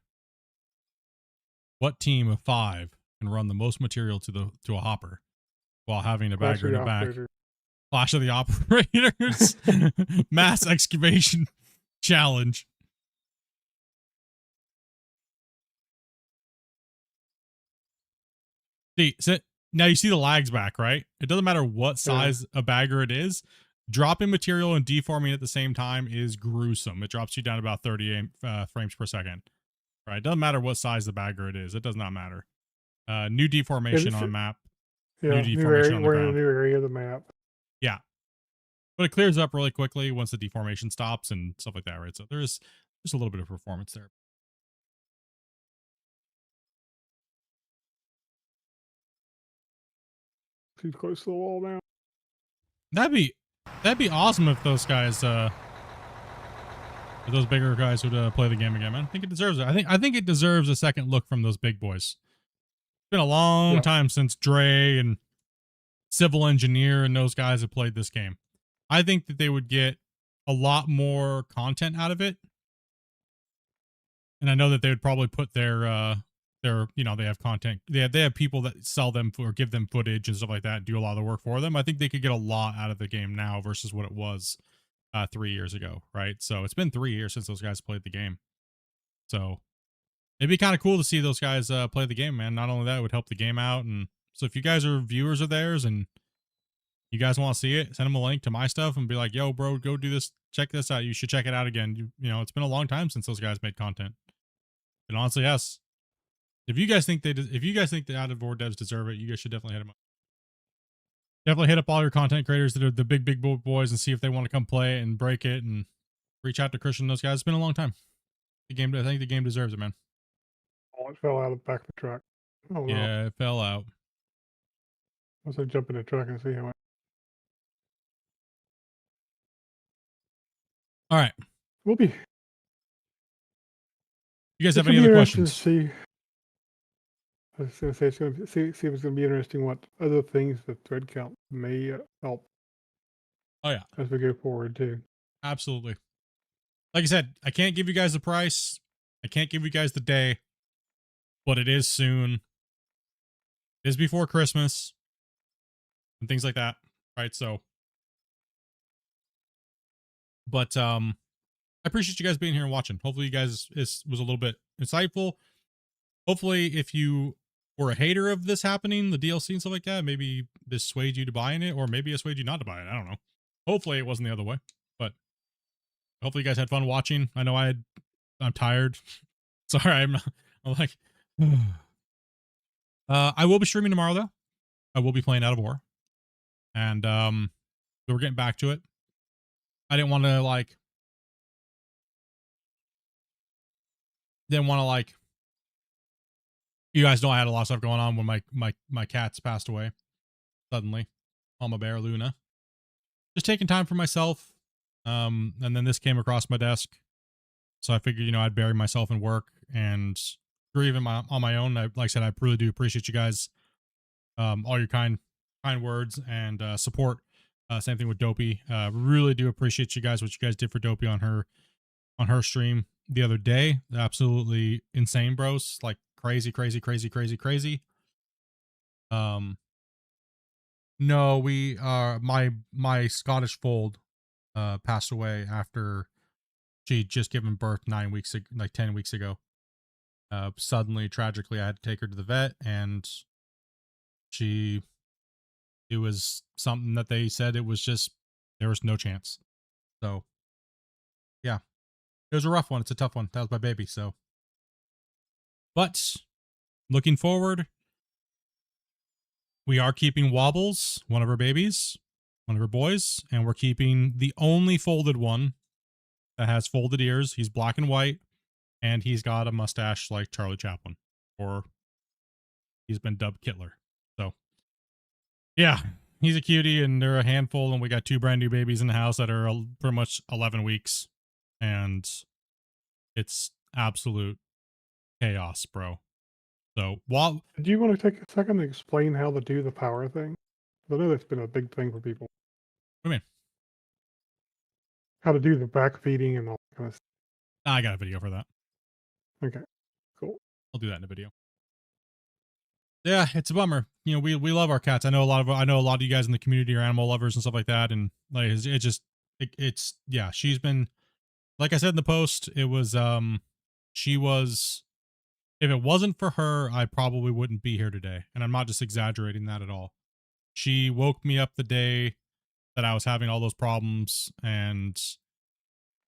What team of 5 can run the most material to a hopper while having a bagger in the back? Clash of the Operators. Mass Excavation Challenge. See, now you see the lags back, right? It doesn't matter what size a bagger it is. Dropping material and deforming at the same time is gruesome. It drops you down about 30 frames per second. Right? It doesn't matter what size the bagger it is. It does not matter. New deformation on map.
Yeah,
new deformation on the
we're in
ground.
a new area of the map.
Yeah. But it clears up really quickly once the deformation stops and stuff like that, right? So there's just a little bit of performance there.
Too close to the wall now.
That'd be awesome if those guys if those bigger guys would play the game again, man. I think it deserves it. I think it deserves a second look from those big boys. It's been a long time since Dre and Civil Engineer and those guys have played this game. I think that they would get a lot more content out of it. And I know that they would probably put their you know, they have content. They have people that sell them or give them footage and stuff like that, do a lot of the work for them. I think they could get a lot out of the game now versus what it was 3 years ago, right? So it's been 3 years since those guys played the game. So it'd be kind of cool to see those guys play the game, man. Not only that, it would help the game out. And so if you guys are viewers of theirs and you guys want to see it, send them a link to my stuff and be like, yo, bro, go do this. Check this out. You should check it out again. You know, it's been a long time since those guys made content. And honestly, yes. If you guys think the out of board devs deserve it, you guys should definitely hit them up. Definitely hit up all your content creators that are the big boys and see if they want to come play it and break it and reach out to Christian and those guys. It's been a long time. I think the game deserves it, man.
Oh, it fell out of the back of the truck. Oh,
Yeah, it fell out.
Once I jump in the truck and see how it.
All right.
We'll be.
You guys have any other questions?
See. I was going to say, it's going to see if it's going to be interesting what other things the thread count may help.
Oh yeah,
as we go forward too.
Absolutely. Like I said, I can't give you guys the price. I can't give you guys the day, but it is soon. It is before Christmas and things like that, right? So, but I appreciate you guys being here and watching. Hopefully, you guys was a little bit insightful. Hopefully, if you were a hater of this happening, the DLC and stuff like that, maybe this swayed you to buying it, or maybe it swayed you not to buy it. I don't know. Hopefully, it wasn't the other way, but hopefully, you guys had fun watching. I know I'm tired. Sorry, I'm like, I will be streaming tomorrow though. I will be playing Out of War, and we're getting back to it. I didn't want to didn't want to like. You guys know I had a lot of stuff going on when my cats passed away suddenly. Mama Bear, Luna. Just taking time for myself. And then this came across my desk. So I figured, you know, I'd bury myself in work and grieve on my own. Like I said, I really do appreciate you guys. All your kind words and support. Same thing with Dopey. Really do appreciate you guys, what you guys did for Dopey on her stream the other day. Absolutely insane, bros. Like crazy. No, we my Scottish fold passed away after she'd just given birth 10 weeks ago. Suddenly, tragically, I had to take her to the vet, and it was something that they said it was just, there was no chance. So yeah, it was a rough one. It's a tough one. That was my baby. So, but looking forward, we are keeping Wobbles, one of her babies, one of her boys, and we're keeping the only folded one that has folded ears. He's black and white, and he's got a mustache like Charlie Chaplin, or he's been dubbed Kittler. So, yeah, he's a cutie, and they're a handful, and we got 2 brand new babies in the house that are pretty much 11 weeks, and it's absolute chaos, bro. So, while
Do you want to take a second to explain how to do the power thing? I know that's been a big thing for people.
what do you mean?
How to do the back feeding and all that kind of stuff.
I got a video for that.
Okay, cool.
I'll do that in a video. Yeah, it's a bummer. You know, we love our cats. I know a lot of you guys in the community are animal lovers and stuff like that, and like it's yeah. She's been, like I said in the post, it was she was. If it wasn't for her, I probably wouldn't be here today, and I'm not just exaggerating that at all. She woke me up the day that I was having all those problems, and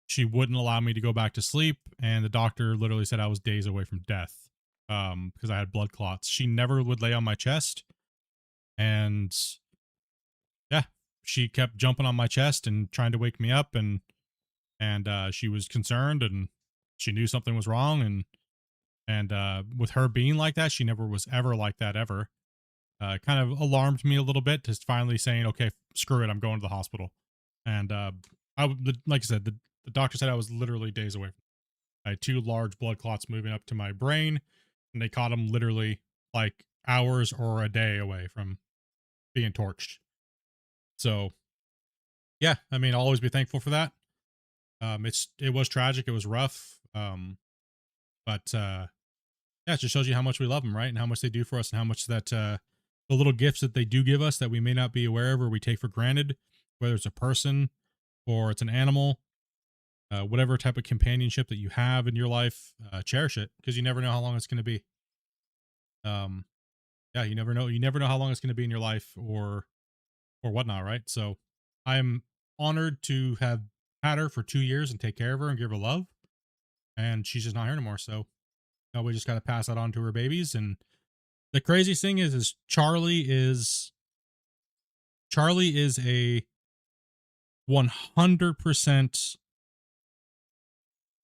she wouldn't allow me to go back to sleep, and the doctor literally said I was days away from death because I had blood clots. She never would lay on my chest, and yeah, she kept jumping on my chest and trying to wake me up, and she was concerned, and she knew something was wrong, and with her being like that, she never was ever like that ever. Kind of alarmed me a little bit, just finally saying, okay, screw it, I'm going to the hospital. And like I said, the doctor said I was literally days away. I had 2 large blood clots moving up to my brain, and they caught them literally like hours or a day away from being torched. So yeah, I mean, I'll always be thankful for that. It was tragic, it was rough, but yeah, it just shows you how much we love them, right? And how much they do for us, and how much that the little gifts that they do give us that we may not be aware of or we take for granted, whether it's a person or it's an animal, whatever type of companionship that you have in your life, cherish it, because you never know how long it's going to be. Yeah, you never know how long it's going to be in your life or whatnot, right? So I'm honored to have had her for 2 years and take care of her and give her love, and she's just not here anymore. So we just got to pass that on to her babies. And the craziest thing is Charlie is a 100%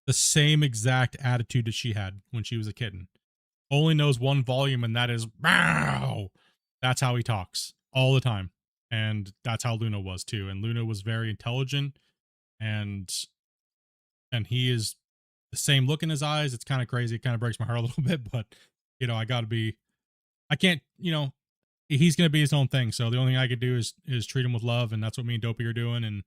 the same exact attitude that she had when she was a kitten. Only knows one volume, and that is "Meow." That's how he talks all the time. And that's how Luna was too. And Luna was very intelligent, and he is the same look in his eyes. It's kind of crazy. It kind of breaks my heart a little bit, but you know, I can't, you know, he's going to be his own thing. So the only thing I could do is treat him with love. And that's what me and Dopey are doing. And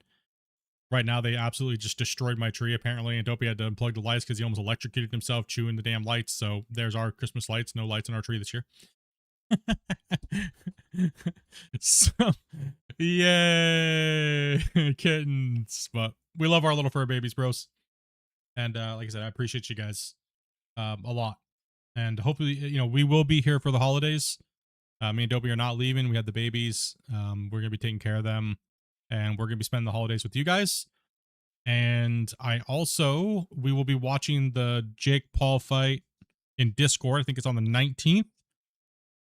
right now they absolutely just destroyed my tree apparently. And Dopey had to unplug the lights because he almost electrocuted himself chewing the damn lights. So there's our Christmas lights. No lights in our tree this year. So, yay, kittens. But we love our little fur babies, bros. And like I said, I appreciate you guys a lot. And hopefully, you know, we will be here for the holidays. Me and Dopey are not leaving. We have the babies. We're going to be taking care of them. And we're going to be spending the holidays with you guys. And we will be watching the Jake Paul fight in Discord. I think it's on the 19th.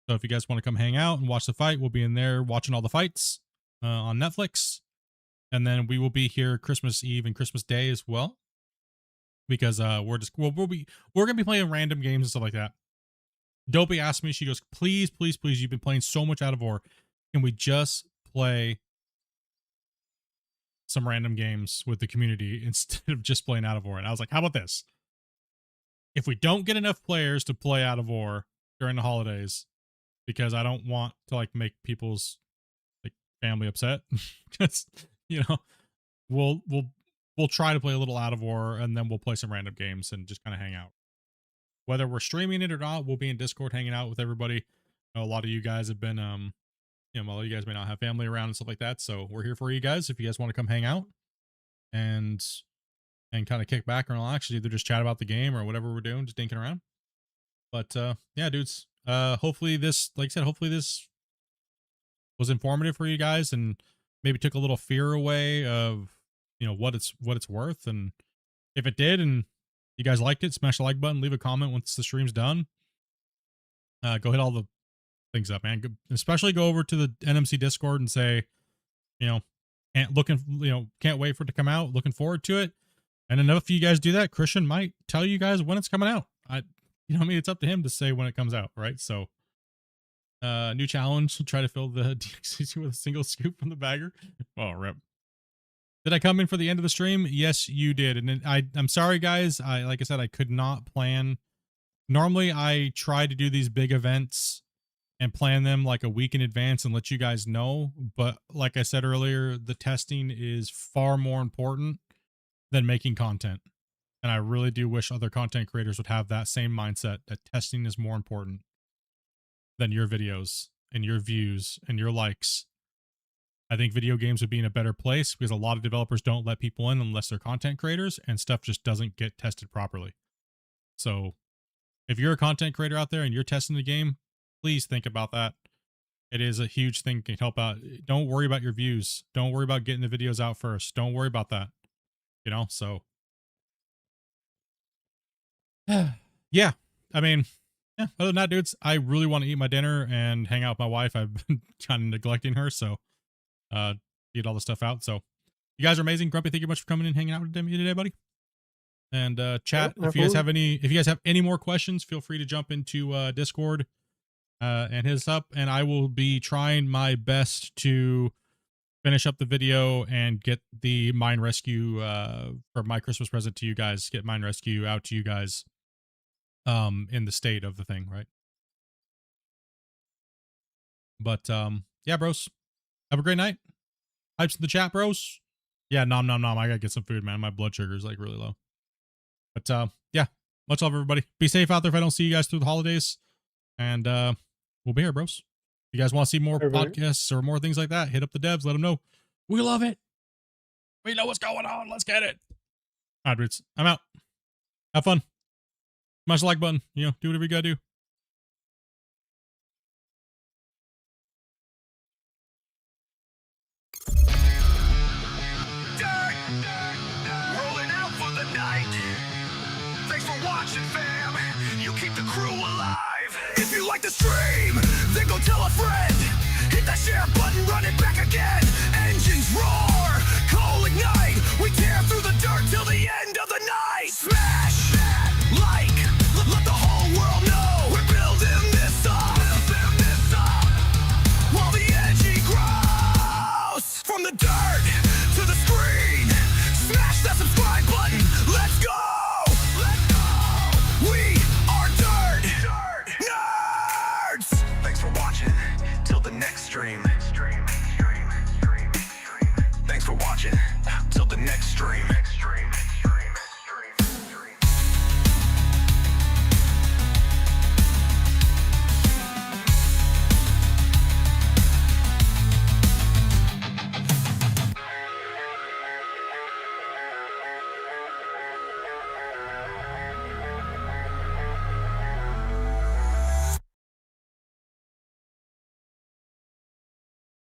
So if you guys want to come hang out and watch the fight, we'll be in there watching all the fights on Netflix. And then we will be here Christmas Eve and Christmas Day as well. because we're gonna be playing random games and stuff like that. Dopey asked me, she goes, please, please, please, you've been playing so much Out of War. Can we just play some random games with the community instead of just playing Out of War? And I was like, how about this? If we don't get enough players to play Out of War during the holidays, because I don't want to like make people's like family upset, because you know, we'll try to play a little Out of War, and then we'll play some random games and just kind of hang out. Whether we're streaming it or not, we'll be in Discord hanging out with everybody. I know a lot of you guys have been, you know, a lot of you guys may not have family around and stuff like that, so we're here for you guys if you guys want to come hang out and kind of kick back and relax, either just chat about the game or whatever we're doing, just dinking around. But yeah, dudes, hopefully this, like I said, hopefully this was informative for you guys and maybe took a little fear away of, you know, what it's worth. And if it did and you guys liked it, smash the like button, leave a comment once the stream's done. Go hit all the things up, man. Especially go over to the NMC Discord and say, you know, can't wait for it to come out, looking forward to it. And enough of you guys do that, Christian might tell you guys when it's coming out. You know, I mean, it's up to him to say when it comes out, right? So, new challenge: try to fill the DXCC with a single scoop from the bagger. Oh, rip. Did I come in for the end of the stream? Yes, you did. And then I'm sorry, guys. Like I said, I could not plan. Normally, I try to do these big events and plan them like a week in advance and let you guys know. But like I said earlier, the testing is far more important than making content. And I really do wish other content creators would have that same mindset, that testing is more important than your videos and your views and your likes. I think video games would be in a better place because a lot of developers don't let people in unless they're content creators, and stuff just doesn't get tested properly. So if you're a content creator out there and you're testing the game, please think about that. It is a huge thing to help out. Don't worry about your views. Don't worry about getting the videos out first. Don't worry about that. You know, so yeah, I mean, yeah, other than that, dudes, I really want to eat my dinner and hang out with my wife. I've been kind of neglecting her, so get all the stuff out. So you guys are amazing. Grumpy, thank you much for coming in, hanging out with me today, buddy. And chat, if you guys have any more questions, feel free to jump into Discord and hit us up, and I will be trying my best to finish up the video and get the mine rescue for my Christmas present to you guys, get mine rescue out to you guys in the state of the thing, right? But yeah, bros, have a great night. Hypes in the chat, bros. Yeah, nom nom nom. I gotta get some food, man. My blood sugar is like really low. But yeah, much love, everybody. Be safe out there if I don't see you guys through the holidays. And we'll be here, bros. If you guys want to see more podcasts or more things like that, hit up the devs, let them know. We love it. We know what's going on. Let's get it. All right, dudes, I'm out. Have fun. Smash the like button. You know, do whatever you gotta do.
Rolling out for the night. Thanks for watching, fam. You keep the crew alive. If you like the stream, then go tell a friend. Hit that share button, run it back again. Engines roar, coal ignite. We tear through the dirt till the end of the night. Smash that like, let the whole world know we're building this up. While the energy grows from the dirt to the screen. Smash that subscribe button. Let's go. We are dirt nerds. Thanks for watching. Till the next stream.